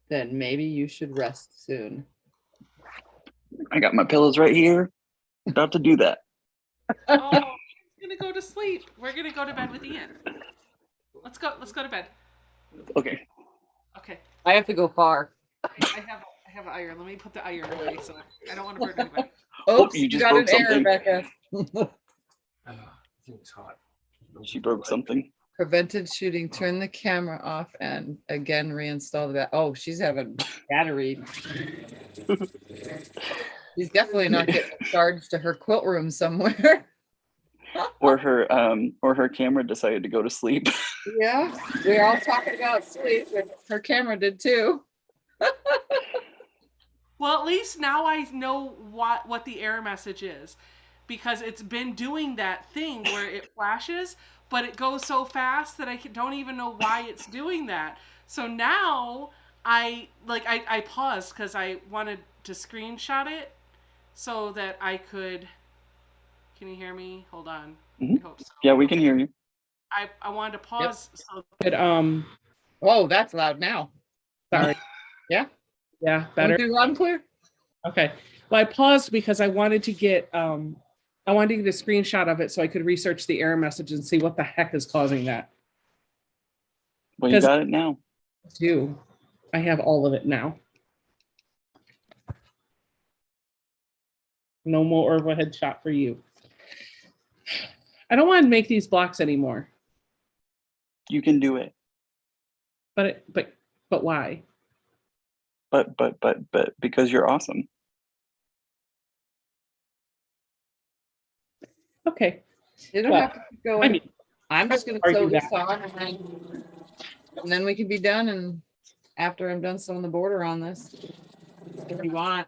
then maybe you should rest soon. I got my pillows right here. About to do that. Oh, Ian's gonna go to sleep. We're gonna go to bed with Ian. Let's go to bed. Okay. Okay. I have to go far. I have an iron. Let me put the iron away so I don't want to hurt anybody. Oops, you you just got an broke error, something. Becca. I think it's hot. She broke something. Prevented shooting. Turn the camera off and again reinstall the. Oh, she's having battery. She's definitely not getting charged to her quilt room somewhere. Or her camera decided to go to sleep. Yeah, we're all talking about sleep, and her camera did too. Well, at least now I know what the error message is, because it's been doing that thing where it flashes, but it goes so fast that I don't even know why it's doing that. So now I paused because I wanted to screenshot it so that I could. Can you hear me? Hold on. Mhm. I hope so. Yeah, we can hear you. I wanted to pause so that Oh, that's loud now. Sorry. Yeah. Yeah, Better. better. Loud and clear. Okay. Well, I paused because I wanted to get a screenshot of it so I could research the error message and see what the heck is causing that. Well, you 'Cause- got it now. I have all of it now. No more overhead shot for you. I don't want to make these blocks anymore. You can do it. But why? But because you're awesome. Okay. You don't Well, have to keep going. I mean, I'm just going to argue sew this that. on and then we can be done. And after I'm done sewing the border on this, if you want,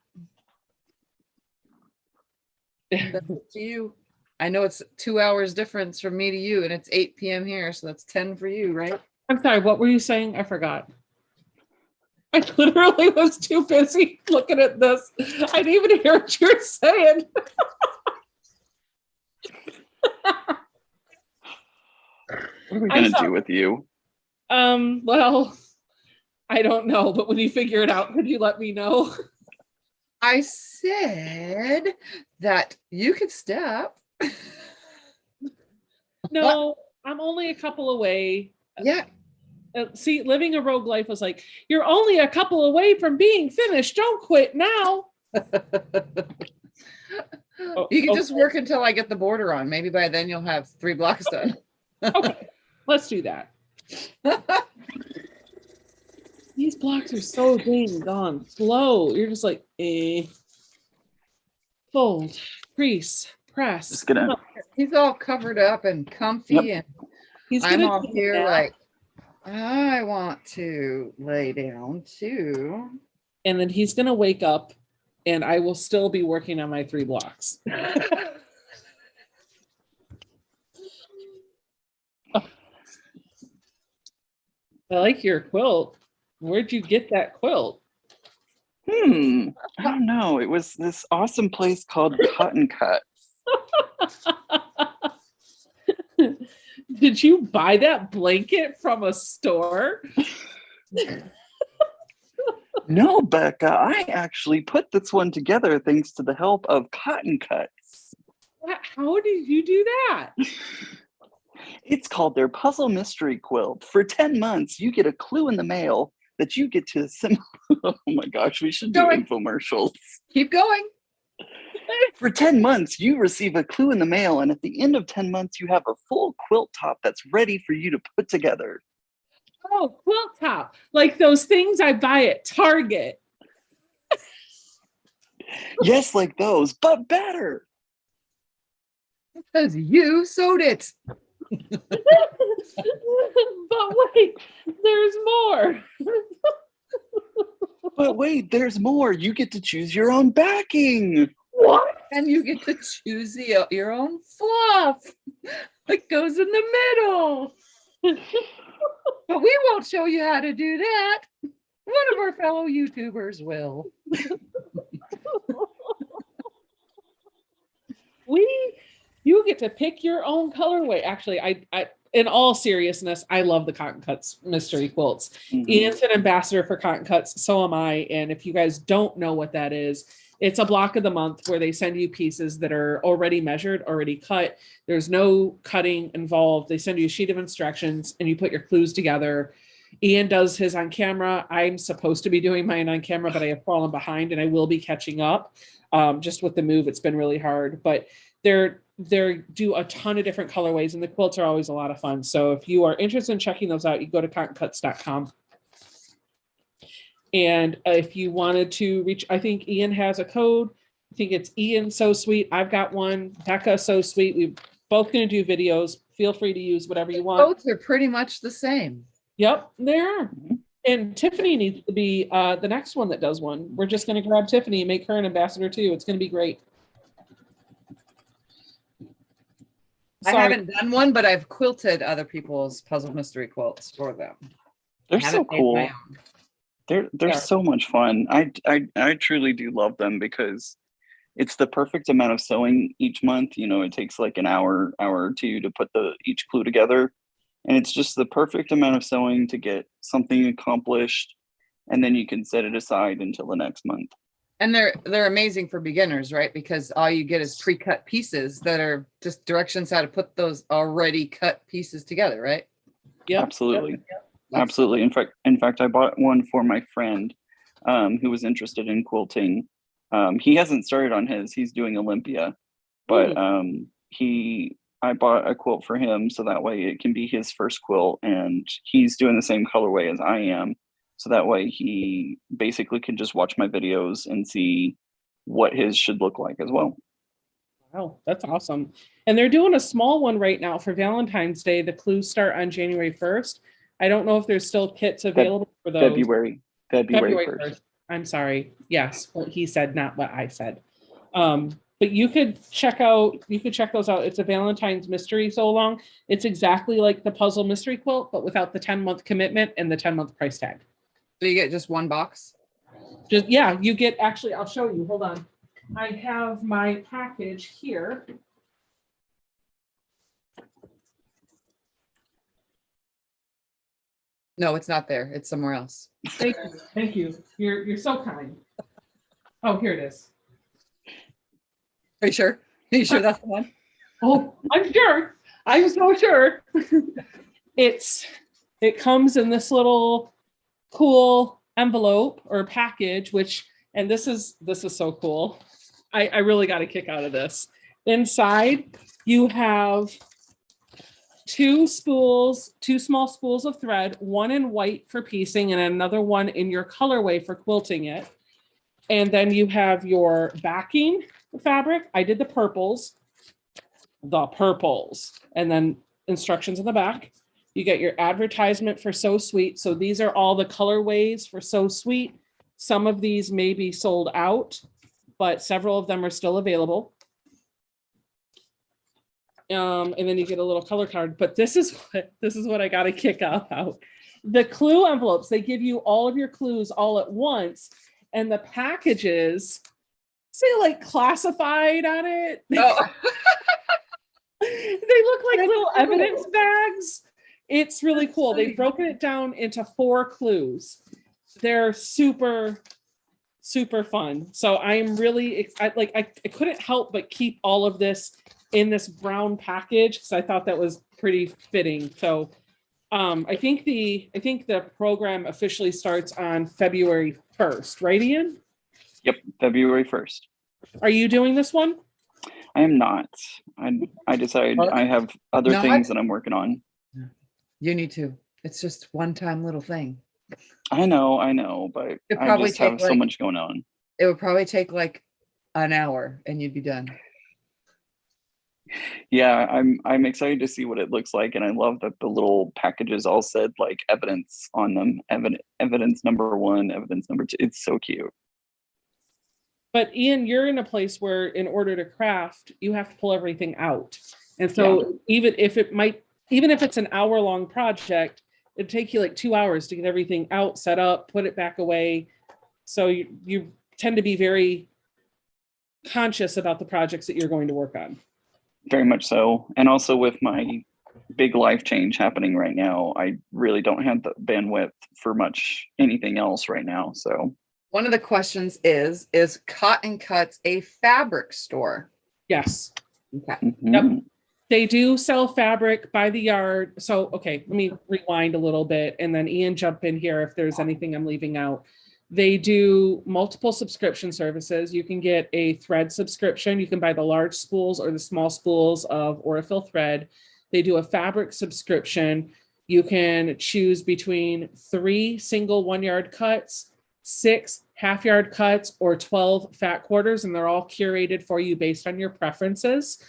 that's up to you. I know it's 2 hours difference from me to you, and it's 8 p.m. here, so that's 10 for you, right? I'm sorry, what were you saying? I forgot. I literally was too busy looking at this. I didn't even hear what you were saying. What are we I gonna saw- do with you? Well, I don't know, but when you figure it out, could you let me know? I said that you could stop. No, I'm only a couple away. Yeah. See, living a rogue life was like, you're only a couple away from being finished. Don't quit now. You can just work until I get the border on. Maybe by then you'll have 3 blocks done. Okay, let's do that. These blocks are so dang gone slow. You're just like, fold, crease, press. Just gonna. He's all covered up and comfy, Yep. and He's I'm gonna all take a here nap, like, I want to lay down too. and then he's gonna wake up, and I will still be working on my 3 blocks. I like your quilt. Where'd you get that quilt? I don't know. It was this awesome place called Cotton Cut. Did you buy that blanket from a store? No, Becca, I actually put this one together thanks to the help of Cotton Cuts. How did you do that? It's called their Puzzle Mystery Quilt. For 10 months, you get a clue in the mail that you get to assemble. Oh my gosh, we should do Going. infomercials. Keep going. For 10 months, you receive a clue in the mail, and at the end of 10 months, you have a full quilt top that's ready for you to put together. Oh, quilt top. Like those things I buy at Target. Yes, like those, but better. Because you sewed it. But wait, there's more. But wait, there's more. You get to choose your own backing. What? And you get to choose your own fluff that goes in the middle. But we won't show you how to do that. One of our fellow YouTubers will. You get to pick your own colorway. Actually, I in all seriousness, I love the Cotton Cuts mystery quilts. Mhm. Ian's an ambassador for Cotton Cuts, so am I. And if you guys don't know what that is, It's a block of the month where they send you pieces that are already measured, already cut. There's no cutting involved. They send you a sheet of instructions and you put your clues together. Ian does his on camera. I'm supposed to be doing mine on camera, but I have fallen behind and I will be catching up. Just with the move, it's been really hard, but they're do a ton of different colorways and the quilts are always a lot of fun. So if you are interested in checking those out, you go to cottoncuts.com. And if you wanted to reach, I think Ian has a code. I think it's Ian So Sweet. I've got one. Becca So Sweet. We're both going to do videos. Feel free to use whatever you want. Both are pretty much the same. Yep, they are. And Tiffany needs to be the next one that does one. We're just going to grab Tiffany and make her an ambassador too. It's going to be great. I haven't done one, but I've quilted other people's puzzle mystery quilts for them. They're so cool. They're so much fun. I truly do love them because it's the perfect amount of sewing each month. You know, it takes like an hour or two to put each clue together. And it's just the perfect amount of sewing to get something accomplished. And then you can set it aside until the next month. And they're amazing for beginners, right? Because all you get is pre-cut pieces that are just directions how to put those already cut pieces together, right? Yeah, absolutely. Yep. Absolutely. In fact, I bought one for my friend who was interested in quilting. He hasn't started on his, he's doing Olympia, but I bought a quilt for him so that way it can be his first quilt, and he's doing the same colorway as I am. So that way he basically can just watch my videos and see what his should look like as well. Wow, that's awesome. And they're doing a small one right now for Valentine's Day. The clues start on January 1st. I don't know if there's still kits available for those. February 1st. I'm sorry. Yes, what he said, not what I said. But you could check those out. It's a Valentine's mystery sew along. It's exactly like the puzzle mystery quilt, but without the 10-month commitment and the 10-month price tag. So you get just one box? Just, yeah, you get, actually, I'll show you. Hold on. I have my package here. No, it's not there. It's somewhere else. Thank you. Thank you. You're so kind. Oh, here it is. Are you sure? Are you sure that's the one? Oh, I'm sure. I'm so sure. It comes in this little cool envelope or package, and this is so cool. I really got a kick out of this. Inside, you have two small spools of thread, one in white for piecing and another one in your colorway for quilting it. And then you have your backing fabric. I did the purples, and then instructions in the back. You get your advertisement for So Sweet. So these are all the colorways for So Sweet. Some of these may be sold out, but several of them are still available. And then you get a little color card, but this is what I got a kick out. The clue envelopes, they give you all of your clues all at once, and the packages say like classified on it. Oh. They look like little evidence bags. It's really cool. They've broken it down into 4 clues. They're super, super fun. So I'm really excited. I couldn't help but keep all of this in this brown package because I thought that was pretty fitting. So I think the program officially starts on February 1st, right, Ian? Yep, February 1st. Are you doing this one? I am not. I decided I have other things that I'm working on. You need to. It's just one-time little thing. I know, but I just have so much going on. It would probably take like an hour and you'd be done. Yeah, I'm excited to see what it looks like, and I love that the little packages all said like evidence on them. Evidence number 1, evidence number 2. It's so cute. But Ian, you're in a place where in order to craft, you have to pull everything out. And so even if it's an hour-long project, it'd take you like 2 hours to get everything out, set up, put it back away. So you tend to be very conscious about the projects that you're going to work on. Very much so. And also with my big life change happening right now, I really don't have the bandwidth for much anything else right now. So One of the questions is Cotton Cuts a fabric store? Yes. Okay. Mhm. They do sell fabric by the yard. So, okay, let me rewind a little bit and then Ian jump in here if there's anything I'm leaving out. They do multiple subscription services. You can get a thread subscription. You can buy the large spools or the small spools of Orifil thread. They do a fabric subscription. You can choose between 3 single 1-yard cuts, 6 half-yard cuts, or 12 fat quarters, and they're all curated for you based on your preferences.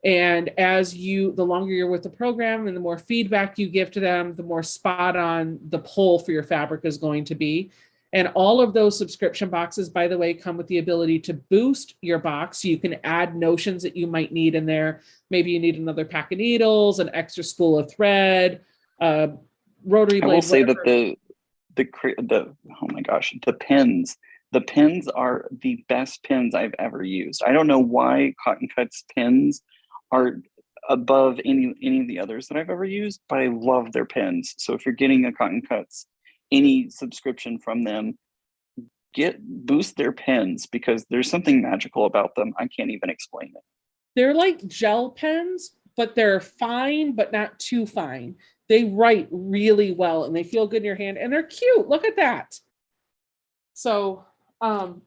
And the longer you're with the program and the more feedback you give to them, the more spot on the pull for your fabric is going to be. And all of those subscription boxes, by the way, come with the ability to boost your box. So you can add notions that you might need in there. Maybe you need another pack of needles, an extra spool of thread, rotary blade. I will say whatever. that oh my gosh, the pins are the best pins I've ever used. I don't know why Cotton Cuts pins are above any of the others that I've ever used, but I love their pins. So if you're getting a Cotton Cuts, any subscription from them, boost their pins because there's something magical about them. I can't even explain it. They're like gel pens, but they're fine, but not too fine. They write really well and they feel good in your hand and they're cute. Look at that. So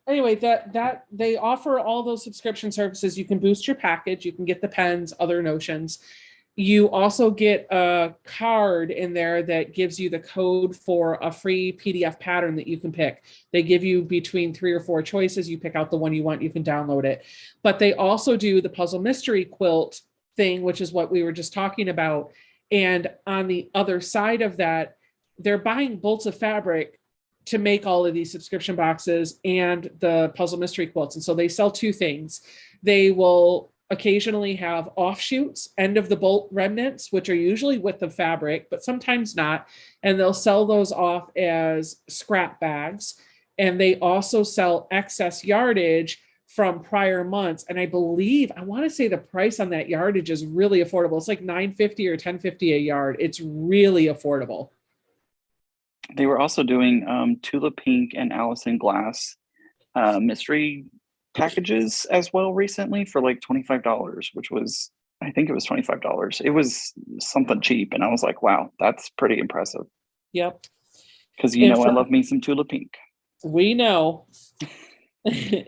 anyway, that they offer all those subscription services. You can boost your package. You can get the pens, other notions. You also get a card in there that gives you the code for a free PDF pattern that you can pick. They give you between 3 or 4 choices. You pick out the one you want, you can download it. But they also do the puzzle mystery quilt thing, which is what we were just talking about. And on the other side of that, they're buying bolts of fabric to make all of these subscription boxes and the puzzle mystery quilts. And so they sell 2 things. They will occasionally have offshoots, end of the bolt remnants, which are usually with the fabric, but sometimes not. And they'll sell those off as scrap bags. And they also sell excess yardage from prior months. And I want to say the price on that yardage is really affordable. It's like $9.50 or $10.50 a yard. It's really affordable. They were also doing Tula Pink and Allison Glass mystery packages as well recently for like $25, which was, I think it was $25. It was something cheap. And I was like, wow, that's pretty impressive. Yep. Because I love me some Tula Pink. We know.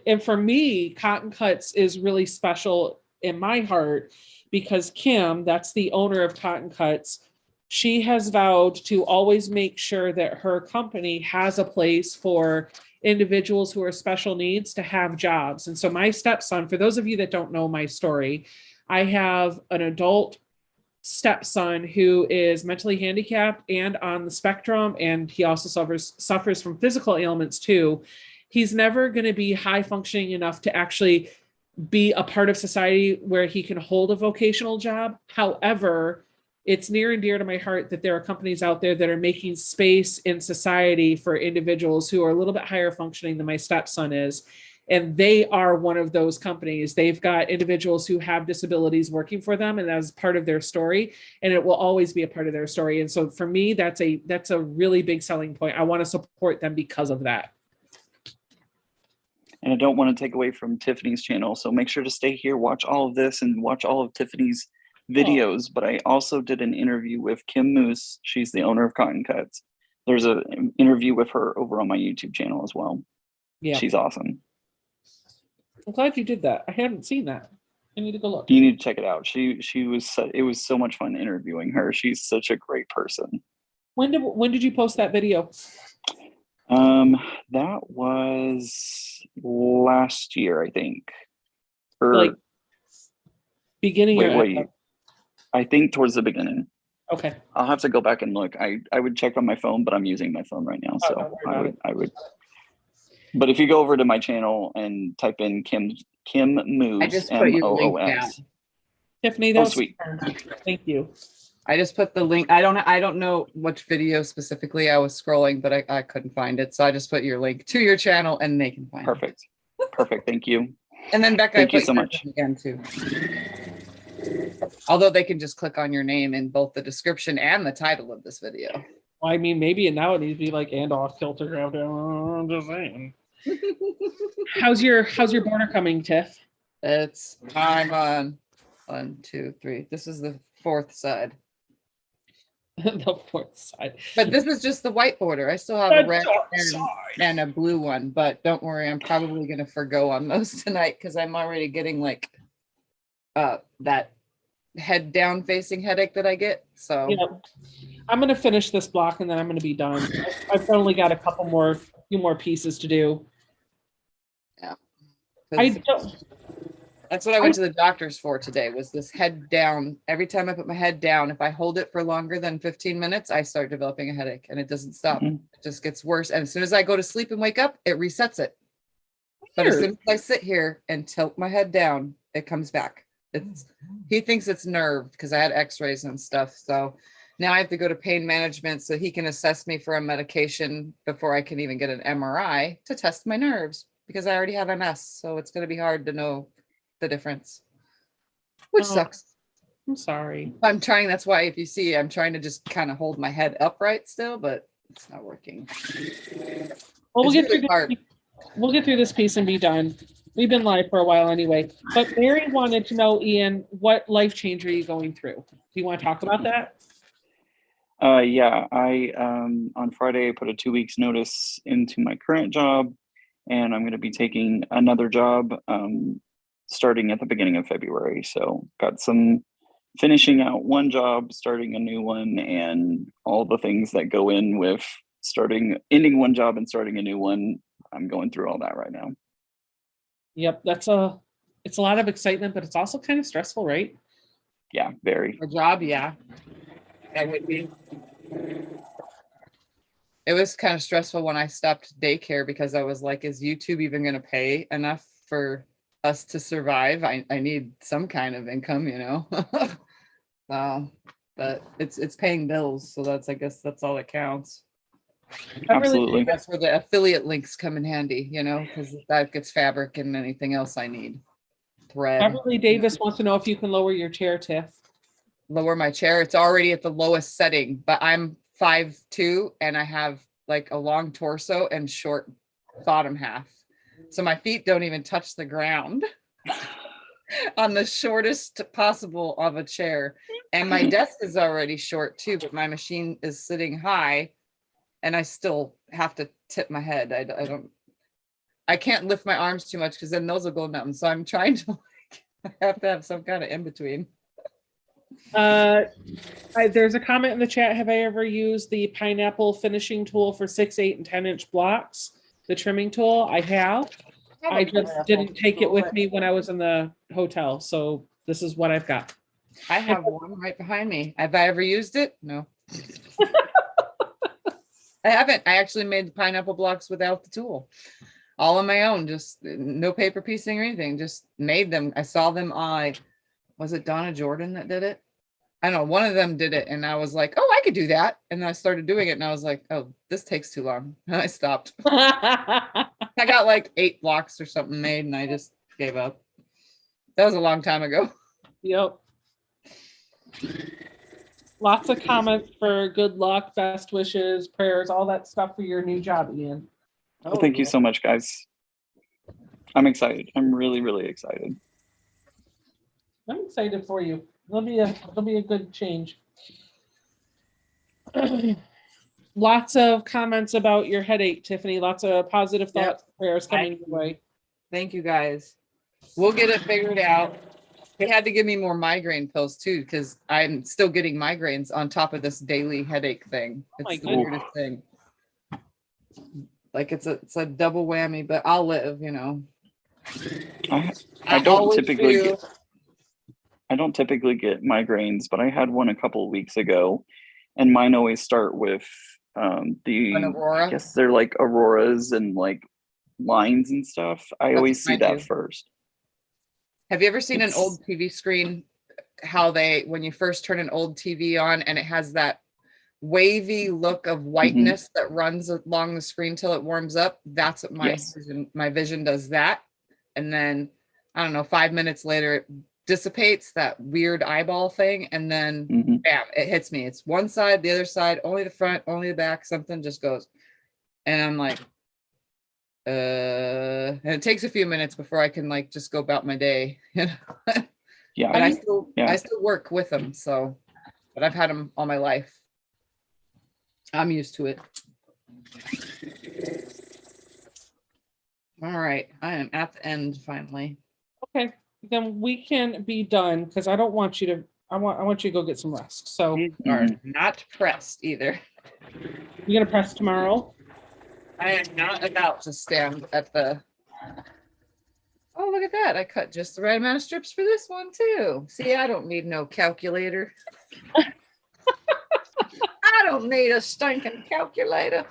And for me, Cotton Cuts is really special in my heart because Kim, that's the owner of Cotton Cuts, she has vowed to always make sure that her company has a place for individuals who are special needs to have jobs. And so my stepson, for those of you that don't know my story, I have an adult stepson who is mentally handicapped and on the spectrum, and he also suffers from physical ailments too. He's never going to be high functioning enough to actually be a part of society where he can hold a vocational job. However, it's near and dear to my heart that there are companies out there that are making space in society for individuals who are a little bit higher functioning than my stepson is. And they are one of those companies. They've got individuals who have disabilities working for them, and that's part of their story. And it will always be a part of their story. And so for me, that's a really big selling point. I want to support them because of that. And I don't want to take away from Tiffany's channel. So make sure to stay here, watch all of this and watch all of Tiffany's videos. But I also did an interview with Kim Moose. She's the owner of Cotton Cuts. There's an interview with her over on my YouTube channel as well. Yeah. She's awesome. I'm glad you did that. I haven't seen that. I need to go look. You need to check it out. It was so much fun interviewing her. She's such a great person. When did you post that video? That was last year, I think. Like beginning wait. I think towards the beginning. Okay. I'll have to go back and look. I would check on my phone, but I'm using my phone right now. So I would. But if you go over to my channel and type in Kim Moose, I just put your link down. Tiffany, that was sweet. Thank you. I just put the link. I don't know which video specifically I was scrolling, but I couldn't find it. So I just put your link to your channel and they can find it. Perfect. Thank you. And then Becca, thank you so much again too. Although they can just click on your name in both the description and the title of this video. Well, I mean, maybe now it needs to be like and off kilter. I'm just saying. How's your border coming, Tiff? I'm on 1, 2, 3. This is the 4th side. The 4th side. But this is just the white border. I still have The a red dark and a blue one, but don't worry, I'm probably gonna forgo on those tonight because I'm already getting like that head down facing headache that I get. So Yeah. I'm gonna finish this block and then I'm gonna be done. I've only got a few more pieces to do. yeah. I 'Cause don't, that's what I went to the doctor's for today, was this head down. Every time I put my head down, if I hold it for longer than 15 minutes, I start developing a headache and it doesn't stop. Mhm. It just gets worse. And as soon as I go to sleep and wake up, it resets it. But as soon as I sit here and tilt my head down, it comes back. He thinks it's nerve because I had x-rays and stuff. So now I have to go to pain management so he can assess me for a medication before I can even get an MRI to test my nerves because I already have MS. So it's going to be hard to know the difference, which Oh. sucks. I'm sorry. I'm trying. That's why if you see, I'm trying to just kind of hold my head upright still, but it's not working. Well, It's really hard. We'll get through this piece and be done. We've been live for a while anyway. But Mary wanted to know, Ian, what life change are you going through? Do you want to talk about that? Yeah, I on Friday I put a 2 weeks notice into my current job, and I'm going to be taking another job starting at the beginning of February. So got some finishing out one job, starting a new one, and all the things that go in with ending one job and starting a new one. I'm going through all that right now. Yep, it's a lot of excitement, but it's also kind of stressful, right? Yeah, very. A job, yeah. That would be. It was kind of stressful when I stopped daycare because I was like, is YouTube even going to pay enough for us to survive? I need some kind of income, you know. But it's paying bills, so I guess that's all that counts. Absolutely. That's where the affiliate links come in handy, you know, because that gets fabric and anything else I need. Thread. Beverly Davis wants to know if you can lower your chair, Tiff. Lower my chair. It's already at the lowest setting, but I'm 5'2" and I have like a long torso and short bottom half. So my feet don't even touch the ground on the shortest possible of a chair. And my desk is already short too, but my machine is sitting high and I still have to tip my head. I can't lift my arms too much because then those will go numb. So I'm trying to I have to have some kind of in between. There's a comment in the chat. Have I ever used the pineapple finishing tool for 6, 8, and 10-inch blocks? The trimming tool? I have. I just didn't take it with me when I was in the hotel. So this is what I've got. I have one right behind me. Have I ever used it? No. I haven't. I actually made the pineapple blocks without the tool. All on my own, just no paper piecing or anything, just made them. I saw them on, was it Donna Jordan that did it? I don't know, one of them did it and I was like, oh, I could do that. And then I started doing it and I was like, oh, this takes too long. And I stopped. I got like 8 blocks or something made and I just gave up. That was a long time ago. Yep. Lots of comments for good luck, best wishes, prayers, all that stuff for your new job, Ian. Well, thank you so much, guys. I'm excited. I'm really, really excited. I'm excited for you. It'll be a good change. Lots of comments about your headache, Tiffany. Lots of positive thoughts, prayers coming your way. Thank you guys. We'll get it figured out. They had to give me more migraine pills too, because I'm still getting migraines on top of this daily headache thing. It's the weirdest thing. Like it's a double whammy, but I'll live, you know. I don't typically get migraines, but I had one a couple of weeks ago, and mine always start with An aurora? I guess they're like auroras and like lines and stuff. I always see that first. Have you ever seen an old TV screen? How when you first turn an old TV on and it has that wavy look of whiteness that runs along the screen till it warms up? That's what my vision does that. And then, I don't know, 5 minutes later, it dissipates, that weird eyeball thing. And then bam, it hits me. It's one side, the other side, only the front, only the back, something just goes. And I'm like, And it takes a few minutes before I can like just go about my day. Yeah. And I still Yeah. work with them, so, but I've had them all my life. I'm used to it. All right, I am at the end finally. Okay, then we can be done because I don't want you to, I want you to go get some rest. So These are not pressed either. you're gonna press tomorrow? I am not about to stand at the. Oh, look at that. I cut just the right amount of strips for this one too. See, I don't need no calculator. I don't need a stinking calculator.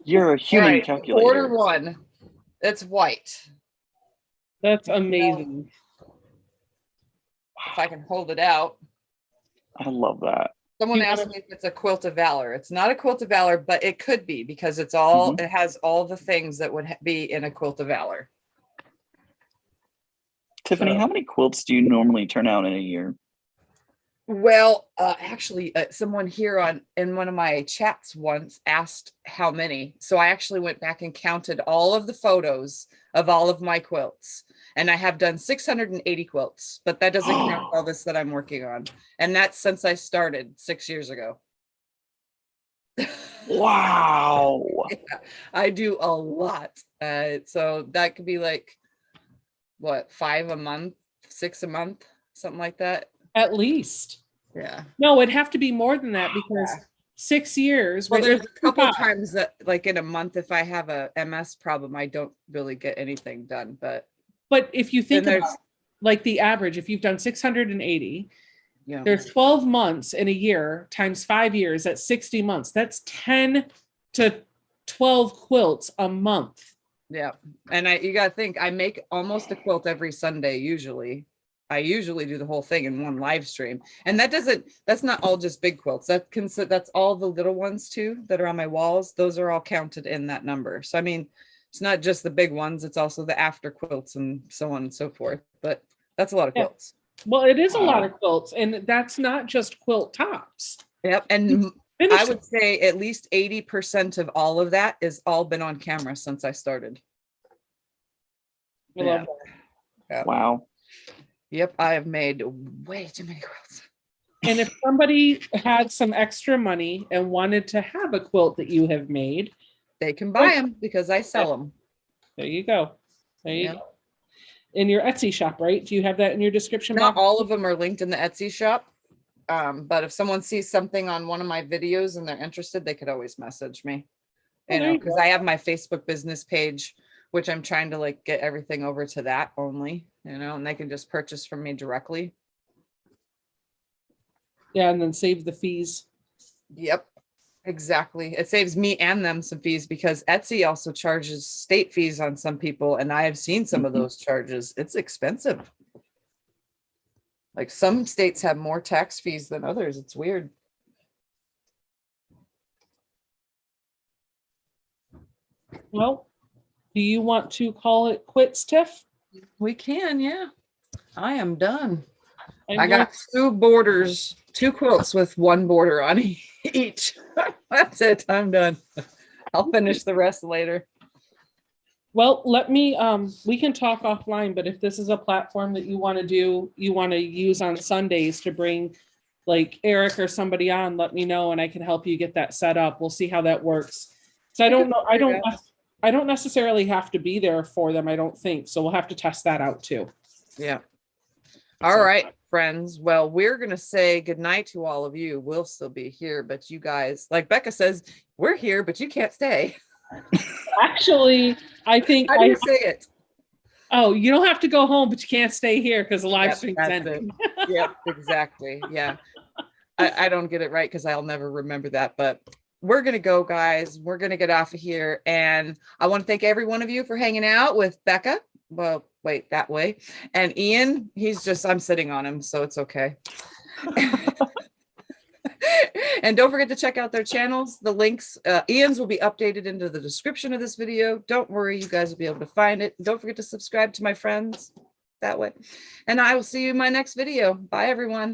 You're a human All right, calculator. Order one. It's white. That's amazing. If I can hold it out. I love that. Someone You asked gotta- me if it's a quilt of valor. It's not a quilt of valor, but it could be because it's all, it has all the things that would be in a quilt of valor. Tiffany, So- how many quilts do you normally turn out in a year? Well, actually, someone here in one of my chats once asked how many. So I actually went back and counted all of the photos of all of my quilts. And I have done 680 quilts, but that doesn't count all this that I'm working on. And that's since I started 6 years ago. Wow. Yeah, I do a lot. So that could be like, what, 5 a month, 6 a month, something like that. At least. Yeah. No, it'd have to be more than that because 6 years. Well, right, there's a couple five. times that, like in a month, if I have a MS problem, I don't really get anything done. But But if you think then about there's, like the average, if you've done 680, you know, there's 12 months in a year times 5 years, that's 60 months. That's 10 to 12 quilts a month. yeah. And you gotta think, I make almost a quilt every Sunday usually. I usually do the whole thing in one live stream. And that's not all just big quilts. That's all the little ones too that are on my walls. Those are all counted in that number. So I mean, it's not just the big ones, it's also the after quilts and so on and so forth. But that's a lot of Yeah. quilts. Well, it is a lot of quilts, and that's not just quilt tops. Yep. And I Finish would say at least 80% of all of that is all been on camera since I started. I love that. Yeah. Wow. Yep, I have made way too many quilts. And if somebody had some extra money and wanted to have a quilt that you have made, They can buy them because I sell them. there you go. There you Yeah. go. In your Etsy shop, right? Do you have that in your description Not box? all of them are linked in the Etsy shop. But if someone sees something on one of my videos and they're interested, they could always message me. Oh, You there know, you because I have my Facebook business page, which I'm trying to like get everything over to that only, you know, and they can just purchase from me directly. Yeah, and then save the fees. Yep, exactly. It saves me and them some fees because Etsy also charges state fees on some people, and I have seen some of those charges. It's expensive. Like some states have more tax fees than others. It's weird. Well, do you want to call it quits, Tiff? We can, yeah. I am done. I'm I got 2 borders, 2 quilts with 1 border on each. That's it. I'm done. I'll finish the rest later. Well, let me, we can talk offline, but if this is a platform that you want to do, you want to use on Sundays to bring like Eric or somebody on, let me know and I can help you get that set up. We'll see how that works. So I don't know, I don't necessarily have to be there for them, I don't think. So we'll have to test that out too. Yeah. All right, friends. Well, we're going to say goodnight to all of you. We'll still be here, but you guys, like Becca says, we're here, but you can't stay. Actually, I think, How do you say it? oh, you don't have to go home, but you can't stay here because the live Yep, stream's that's ending. Yep, exactly. Yeah. I don't get it right because I'll never remember that, but we're going to go, guys. We're going to get off of here. And I want to thank every one of you for hanging out with Becca. Well, wait, that way. And Ian, I'm sitting on him, so it's okay. And don't forget to check out their channels. The links, Ian's will be updated into the description of this video. Don't worry, you guys will be able to find it. Don't forget to subscribe to my friends that way. And I will see you in my next video. Bye, everyone.